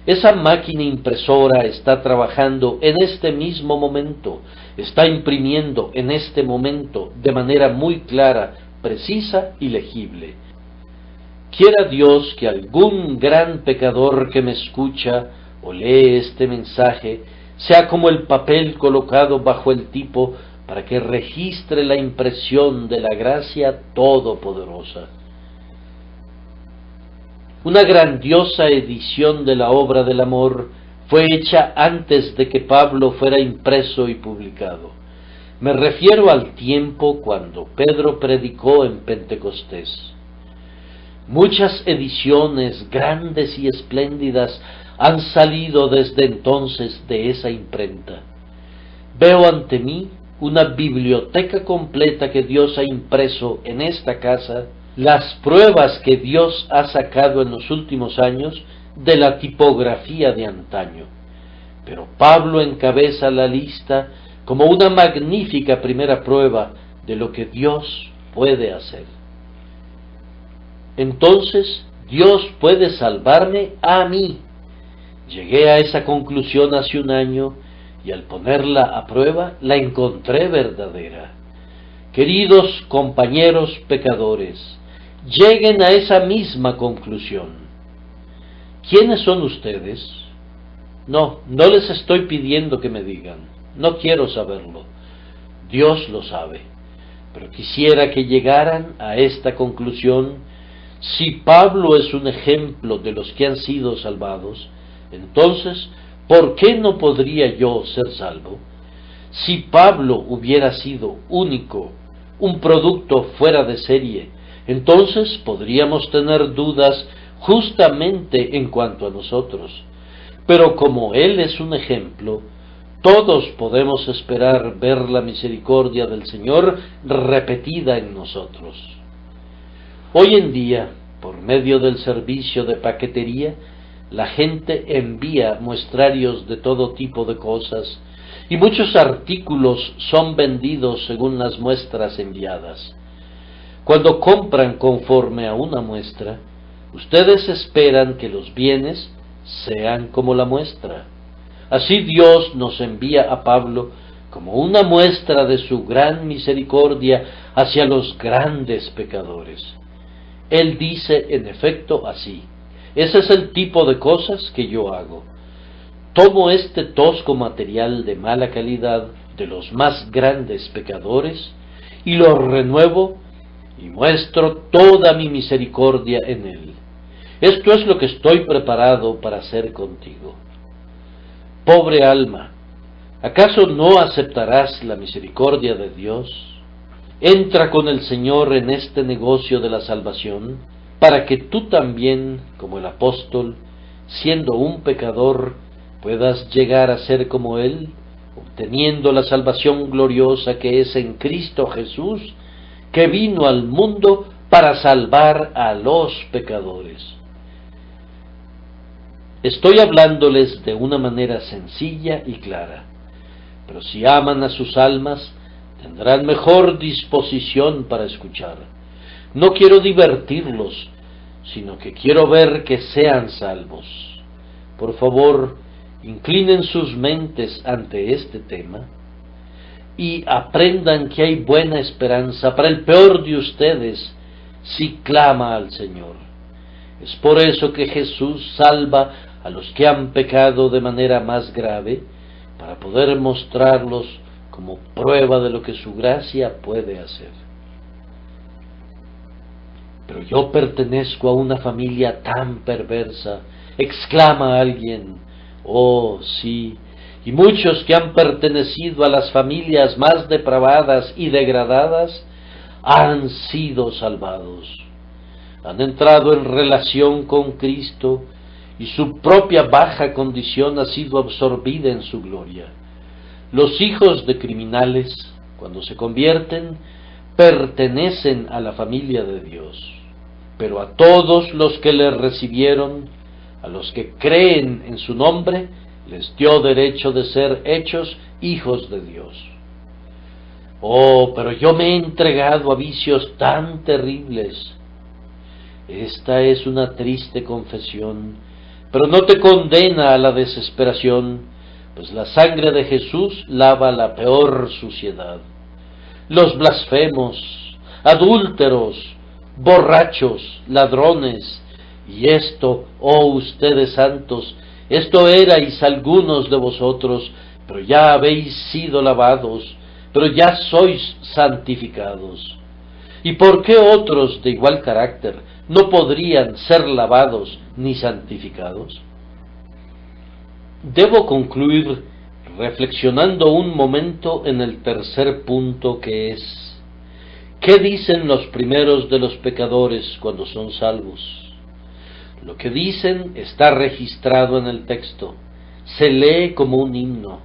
Esa máquina impresora está trabajando en este mismo momento, está imprimiendo en este momento de manera muy clara, precisa y legible. Quiera Dios que algún gran pecador que me escucha o lee este mensaje sea como el papel colocado bajo el tipo para que registre la impresión de la gracia todopoderosa. Una grandiosa edición de la obra del amor fue hecha antes de que Pablo fuera impreso y publicado. Me refiero al tiempo cuando Pedro predicó en Pentecostés. Muchas ediciones grandes y espléndidas han salido desde entonces de esa imprenta. Veo ante mí una biblioteca completa que Dios ha impreso en esta casa, las pruebas que Dios ha sacado en los últimos años de la tipografía de antaño. Pero Pablo encabeza la lista como una magnífica primera prueba de lo que Dios puede hacer. Entonces, Dios puede salvarme a mí. Llegué a esa conclusión hace un año y al ponerla a prueba la encontré verdadera. Queridos compañeros pecadores, lleguen a esa misma conclusión. ¿Quiénes son ustedes? No les estoy pidiendo que me digan. No quiero saberlo. Dios lo sabe. Pero quisiera que llegaran a esta conclusión. Si Pablo es un ejemplo de los que han sido salvados, entonces, ¿por qué no podría yo ser salvo? Si Pablo hubiera sido único, un producto fuera de serie, entonces podríamos tener dudas justamente en cuanto a nosotros. Pero como él es un ejemplo, todos podemos esperar ver la misericordia del Señor repetida en nosotros. Hoy en día, por medio del servicio de paquetería, la gente envía muestrarios de todo tipo de cosas y muchos artículos son vendidos según las muestras enviadas. Cuando compran conforme a una muestra, ustedes esperan que los bienes sean como la muestra. Así Dios nos envía a Pablo como una muestra de su gran misericordia hacia los grandes pecadores. Él dice en efecto así: ese es el tipo de cosas que yo hago. Tomo este tosco material de mala calidad de los más grandes pecadores y lo renuevo y muestro toda mi misericordia en él. Esto es lo que estoy preparado para hacer contigo. Pobre alma, ¿acaso no aceptarás la misericordia de Dios? Entra con el Señor en este negocio de la salvación, para que tú también, como el apóstol, siendo un pecador, puedas llegar a ser como Él, obteniendo la salvación gloriosa que es en Cristo Jesús, que vino al mundo para salvar a los pecadores. Estoy hablándoles de una manera sencilla y clara, pero si aman a sus almas, tendrán mejor disposición para escuchar. No quiero divertirlos, sino que quiero ver que sean salvos. Por favor, inclinen sus mentes ante este tema y aprendan que hay buena esperanza para el peor de ustedes si clama al Señor. Es por eso que Jesús salva a los que han pecado de manera más grave, para poder mostrarlos como prueba de lo que su gracia puede hacer. Pero yo pertenezco a una familia tan perversa, exclama alguien. Oh, sí, y muchos que han pertenecido a las familias más depravadas y degradadas han sido salvados. Han entrado en relación con Cristo y su propia baja condición ha sido absorbida en su gloria. Los hijos de criminales, cuando se convierten, pertenecen a la familia de Dios. Pero a todos los que le recibieron, a los que creen en su nombre, les dio derecho de ser hechos hijos de Dios. Oh, pero yo me he entregado a vicios tan terribles. Esta es una triste confesión, pero no te condena a la desesperación, pues la sangre de Jesús lava la peor suciedad. Los blasfemos, adúlteros, borrachos, ladrones, y esto, oh ustedes santos, esto erais algunos de vosotros, pero ya habéis sido lavados, pero ya sois santificados. ¿Y por qué otros de igual carácter no podrían ser lavados ni santificados? Debo concluir reflexionando un momento en el tercer punto, que es: ¿qué dicen los primeros de los pecadores cuando son salvos? Lo que dicen está registrado en el texto, se lee como un himno.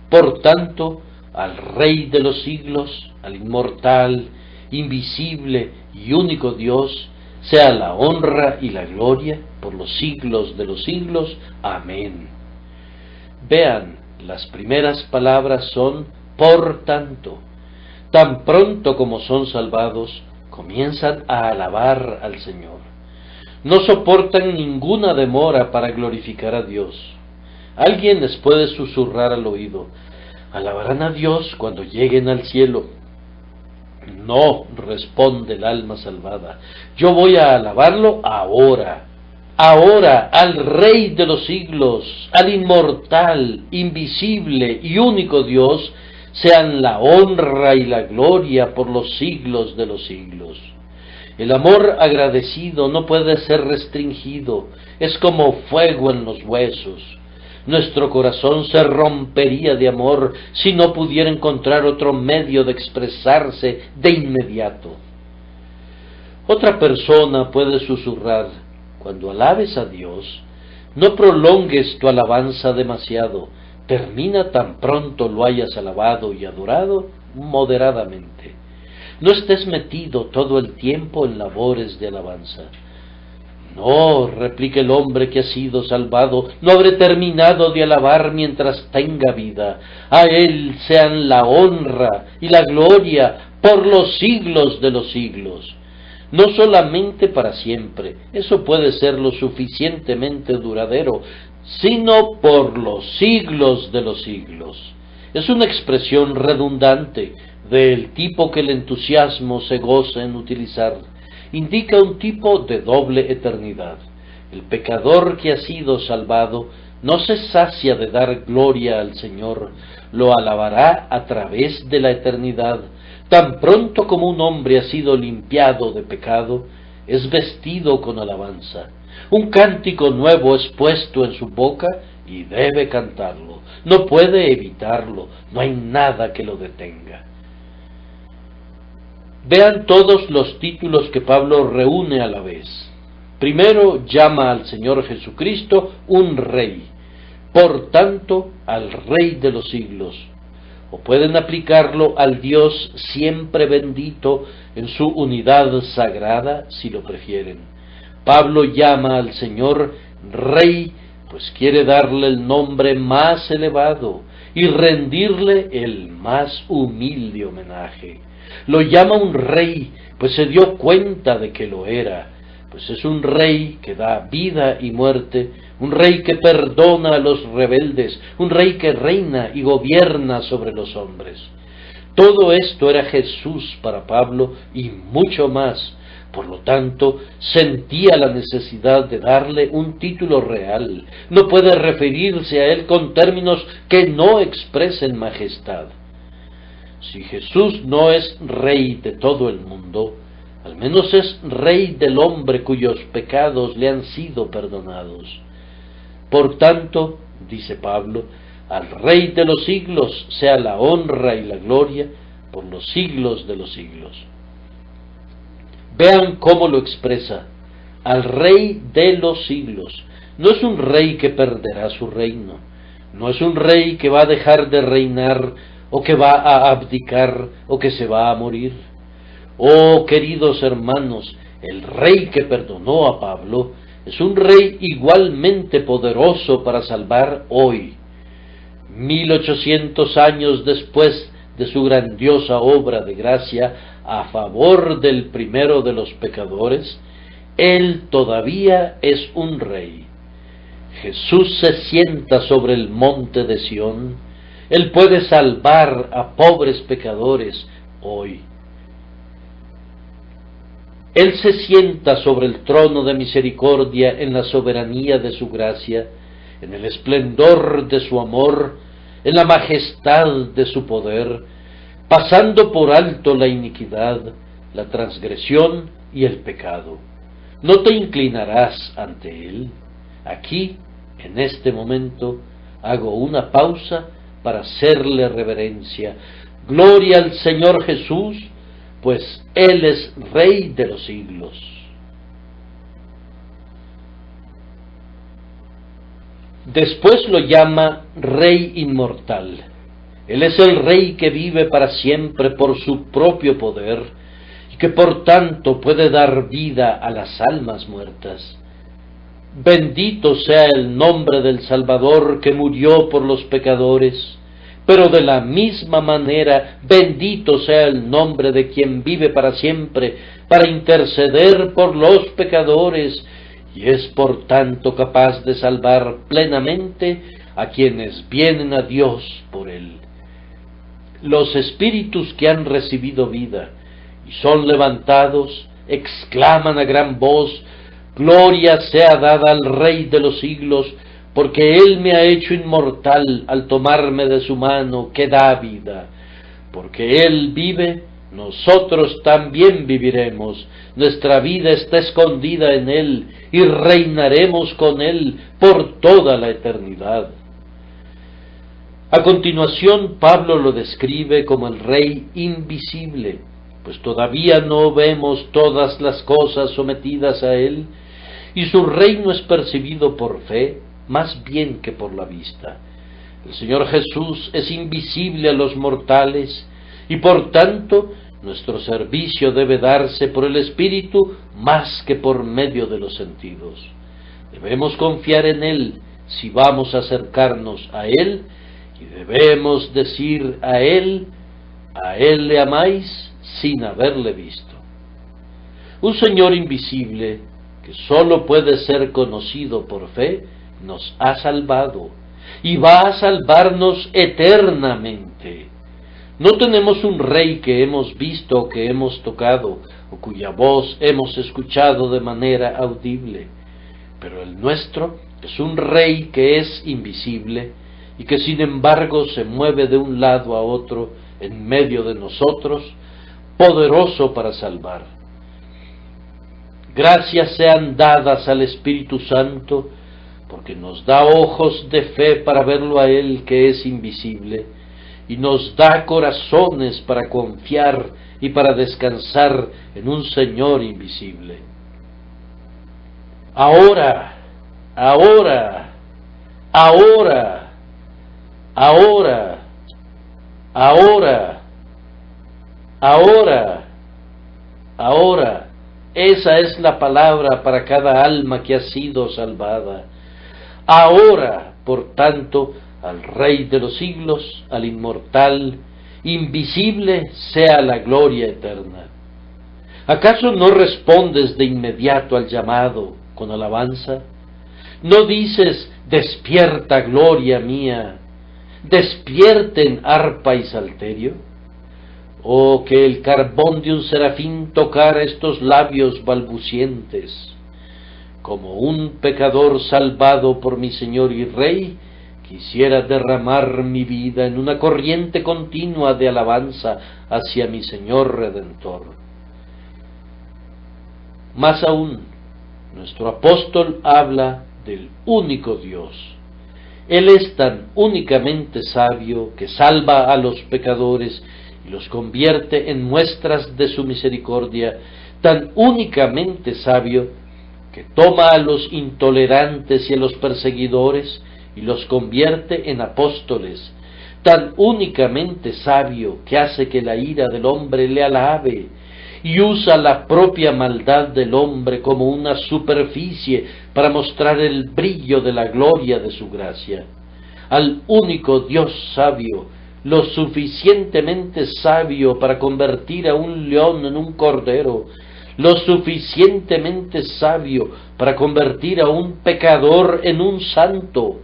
Por tanto, al Rey de los siglos, al inmortal, invisible y único Dios, sea la honra y la gloria por los siglos de los siglos. Amén. Vean, las primeras palabras son por tanto. Tan pronto como son salvados, comienzan a alabar al Señor. No soportan ninguna demora para glorificar a Dios. Alguien les puede susurrar al oído: alabarán a Dios cuando lleguen al cielo. No, responde el alma salvada, yo voy a alabarlo ahora. Ahora al Rey de los siglos, al inmortal, invisible y único Dios, sean la honra y la gloria por los siglos de los siglos. El amor agradecido no puede ser restringido, es como fuego en los huesos. Nuestro corazón se rompería de amor si no pudiera encontrar otro medio de expresarse de inmediato. Otra persona puede susurrar: cuando alabes a Dios, no prolongues tu alabanza demasiado, termina tan pronto lo hayas alabado y adorado moderadamente. No estés metido todo el tiempo en labores de alabanza. No, replica el hombre que ha sido salvado, no habré terminado de alabar mientras tenga vida. A Él sean la honra y la gloria por los siglos de los siglos. No solamente para siempre, eso puede ser lo suficientemente duradero, sino por los siglos de los siglos. Es una expresión redundante, del tipo que el entusiasmo se goza en utilizar. Indica un tipo de doble eternidad. El pecador que ha sido salvado no se sacia de dar gloria al Señor, lo alabará a través de la eternidad. Tan pronto como un hombre ha sido limpiado de pecado, es vestido con alabanza. Un cántico nuevo es puesto en su boca y debe cantarlo. No puede evitarlo, no hay nada que lo detenga. Vean todos los títulos que Pablo reúne a la vez. Primero llama al Señor Jesucristo un Rey, por tanto al Rey de los siglos. O pueden aplicarlo al Dios siempre bendito en su unidad sagrada, si lo prefieren. Pablo llama al Señor Rey pues quiere darle el nombre más elevado y rendirle el más humilde homenaje. Lo llama un rey, pues se dio cuenta de que lo era, pues es un rey que da vida y muerte, un rey que perdona a los rebeldes, un rey que reina y gobierna sobre los hombres. Todo esto era Jesús para Pablo y mucho más. Por lo tanto, sentía la necesidad de darle un título real. No puede referirse a él con términos que no expresen majestad. Si Jesús no es rey de todo el mundo, al menos es rey del hombre cuyos pecados le han sido perdonados. Por tanto, dice Pablo, al Rey de los siglos sea la honra y la gloria por los siglos de los siglos. Vean cómo lo expresa, al Rey de los siglos. No es un rey que perderá su reino, no es un rey que va a dejar de reinar, o que va a abdicar, o que se va a morir. Oh, queridos hermanos, el rey que perdonó a Pablo es un rey igualmente poderoso para salvar hoy. 1800 años después de su grandiosa obra de gracia a favor del primero de los pecadores, Él todavía es un rey. Jesús se sienta sobre el monte de Sión. Él puede salvar a pobres pecadores hoy. Él se sienta sobre el trono de misericordia en la soberanía de su gracia, en el esplendor de su amor, en la majestad de su poder, pasando por alto la iniquidad, la transgresión y el pecado. ¿No te inclinarás ante Él? Aquí, en este momento, hago una pausa para hacerle reverencia. Gloria al Señor Jesús, pues Él es Rey de los siglos. Después lo llama Rey inmortal. Él es el Rey que vive para siempre por su propio poder y que por tanto puede dar vida a las almas muertas. Bendito sea el nombre del Salvador que murió por los pecadores, pero de la misma manera bendito sea el nombre de quien vive para siempre para interceder por los pecadores y es por tanto capaz de salvar plenamente a quienes vienen a Dios por Él. Los espíritus que han recibido vida y son levantados exclaman a gran voz: Gloria sea dada al Rey de los siglos, porque Él me ha hecho inmortal al tomarme de su mano que da vida. Porque Él vive, nosotros también viviremos. Nuestra vida está escondida en Él y reinaremos con Él por toda la eternidad. A continuación, Pablo lo describe como el Rey invisible, pues todavía no vemos todas las cosas sometidas a Él, y su reino es percibido por fe, más bien que por la vista. El Señor Jesús es invisible a los mortales, y por tanto nuestro servicio debe darse por el Espíritu más que por medio de los sentidos. Debemos confiar en Él si vamos a acercarnos a Él, y debemos decir a Él le amáis sin haberle visto. Un Señor invisible, que sólo puede ser conocido por fe, nos ha salvado, y va a salvarnos eternamente. No tenemos un Rey que hemos visto o que hemos tocado, o cuya voz hemos escuchado de manera audible, pero el nuestro es un Rey que es invisible, y que sin embargo se mueve de un lado a otro en medio de nosotros, poderoso para salvar. Gracias sean dadas al Espíritu Santo, porque nos da ojos de fe para verlo a Él que es invisible, y nos da corazones para confiar y para descansar en un Señor invisible. Ahora, ahora, ahora, ahora, ahora, ahora, ahora. Esa es la palabra para cada alma que ha sido salvada. Ahora, por tanto, al Rey de los siglos, al inmortal, invisible, sea la gloria eterna. ¿Acaso no respondes de inmediato al llamado con alabanza? ¿No dices, despierta, gloria mía, despierten arpa y salterio? Oh, que el carbón de un serafín tocara estos labios balbucientes. Como un pecador salvado por mi Señor y Rey, quisiera derramar mi vida en una corriente continua de alabanza hacia mi Señor Redentor. Más aún, nuestro apóstol habla del único Dios. Él es tan únicamente sabio que salva a los pecadores y los convierte en muestras de su misericordia, tan únicamente sabio que toma a los intolerantes y a los perseguidores y los convierte en apóstoles, tan únicamente sabio que hace que la ira del hombre le alabe, y usa la propia maldad del hombre como una superficie para mostrar el brillo de la gloria de su gracia. Al único Dios sabio, lo suficientemente sabio para convertir a un león en un cordero, lo suficientemente sabio para convertir a un pecador en un santo,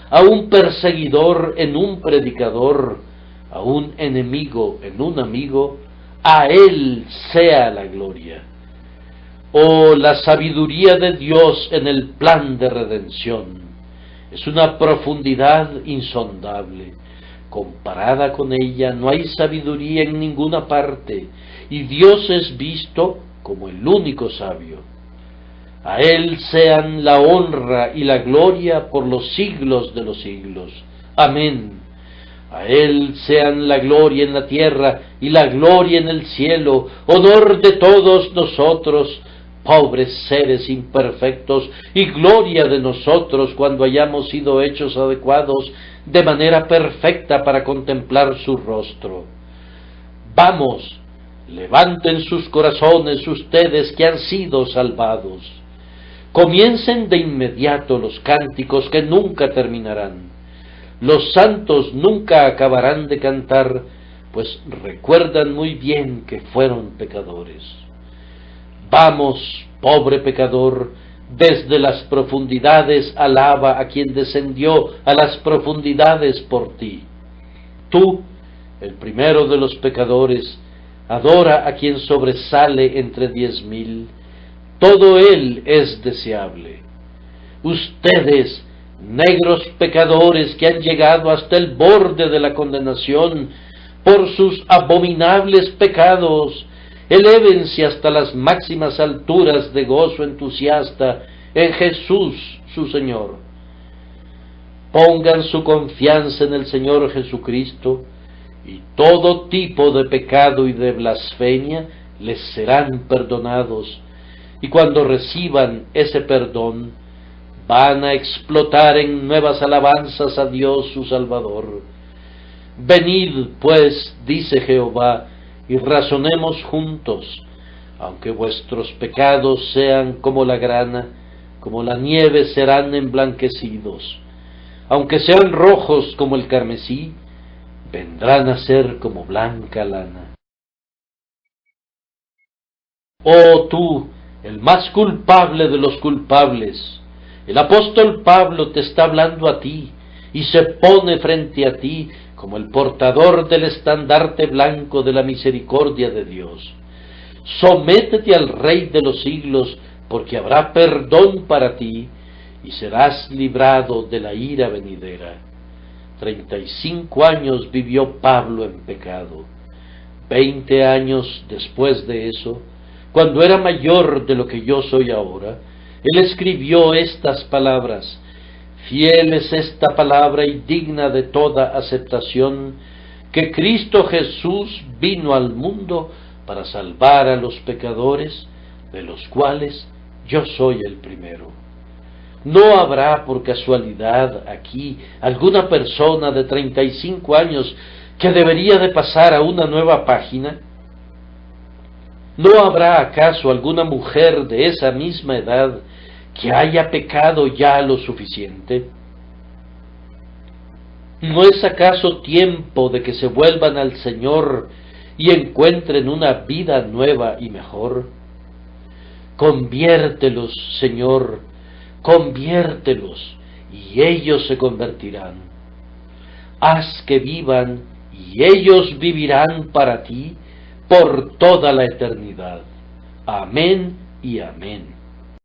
a un perseguidor en un predicador, a un enemigo en un amigo, a Él sea la gloria. Oh, la sabiduría de Dios en el plan de redención es una profundidad insondable. Comparada con ella no hay sabiduría en ninguna parte, y Dios es visto como el único sabio. A Él sean la honra y la gloria por los siglos de los siglos. Amén. A Él sean la gloria en la tierra y la gloria en el cielo, honor de todos nosotros, pobres seres imperfectos, y gloria de nosotros cuando hayamos sido hechos adecuados de manera perfecta para contemplar su rostro. Vamos, levanten sus corazones ustedes que han sido salvados. Comiencen de inmediato los cánticos que nunca terminarán. Los santos nunca acabarán de cantar, pues recuerdan muy bien que fueron pecadores. Vamos, pobre pecador, desde las profundidades alaba a quien descendió a las profundidades por ti. Tú, el primero de los pecadores, adora a quien sobresale entre 10,000. Todo él es deseable. Ustedes, negros pecadores que han llegado hasta el borde de la condenación por sus abominables pecados, elévense hasta las máximas alturas de gozo entusiasta en Jesús su Señor. Pongan su confianza en el Señor Jesucristo, y todo tipo de pecado y de blasfemia les serán perdonados, y cuando reciban ese perdón, van a explotar en nuevas alabanzas a Dios su Salvador. Venid, pues, dice Jehová, y razonemos juntos, aunque vuestros pecados sean como la grana, como la nieve serán emblanquecidos, aunque sean rojos como el carmesí, vendrán a ser como blanca lana. Oh tú, el más culpable de los culpables, el apóstol Pablo te está hablando a ti, y se pone frente a ti como el portador del estandarte blanco de la misericordia de Dios. Sométete al Rey de los siglos, porque habrá perdón para ti, y serás librado de la ira venidera. 35 años vivió Pablo en pecado. 20 años después de eso, cuando era mayor de lo que yo soy ahora, él escribió estas palabras: fiel es esta palabra y digna de toda aceptación, que Cristo Jesús vino al mundo para salvar a los pecadores, de los cuales yo soy el primero. ¿No habrá por casualidad aquí alguna persona de 35 años que debería de pasar a una nueva página? ¿No habrá acaso alguna mujer de esa misma edad que haya pecado ya lo suficiente? ¿No es acaso tiempo de que se vuelvan al Señor y encuentren una vida nueva y mejor? Conviértelos, Señor, conviértelos, y ellos se convertirán. Haz que vivan, y ellos vivirán para ti por toda la eternidad. Amén y amén.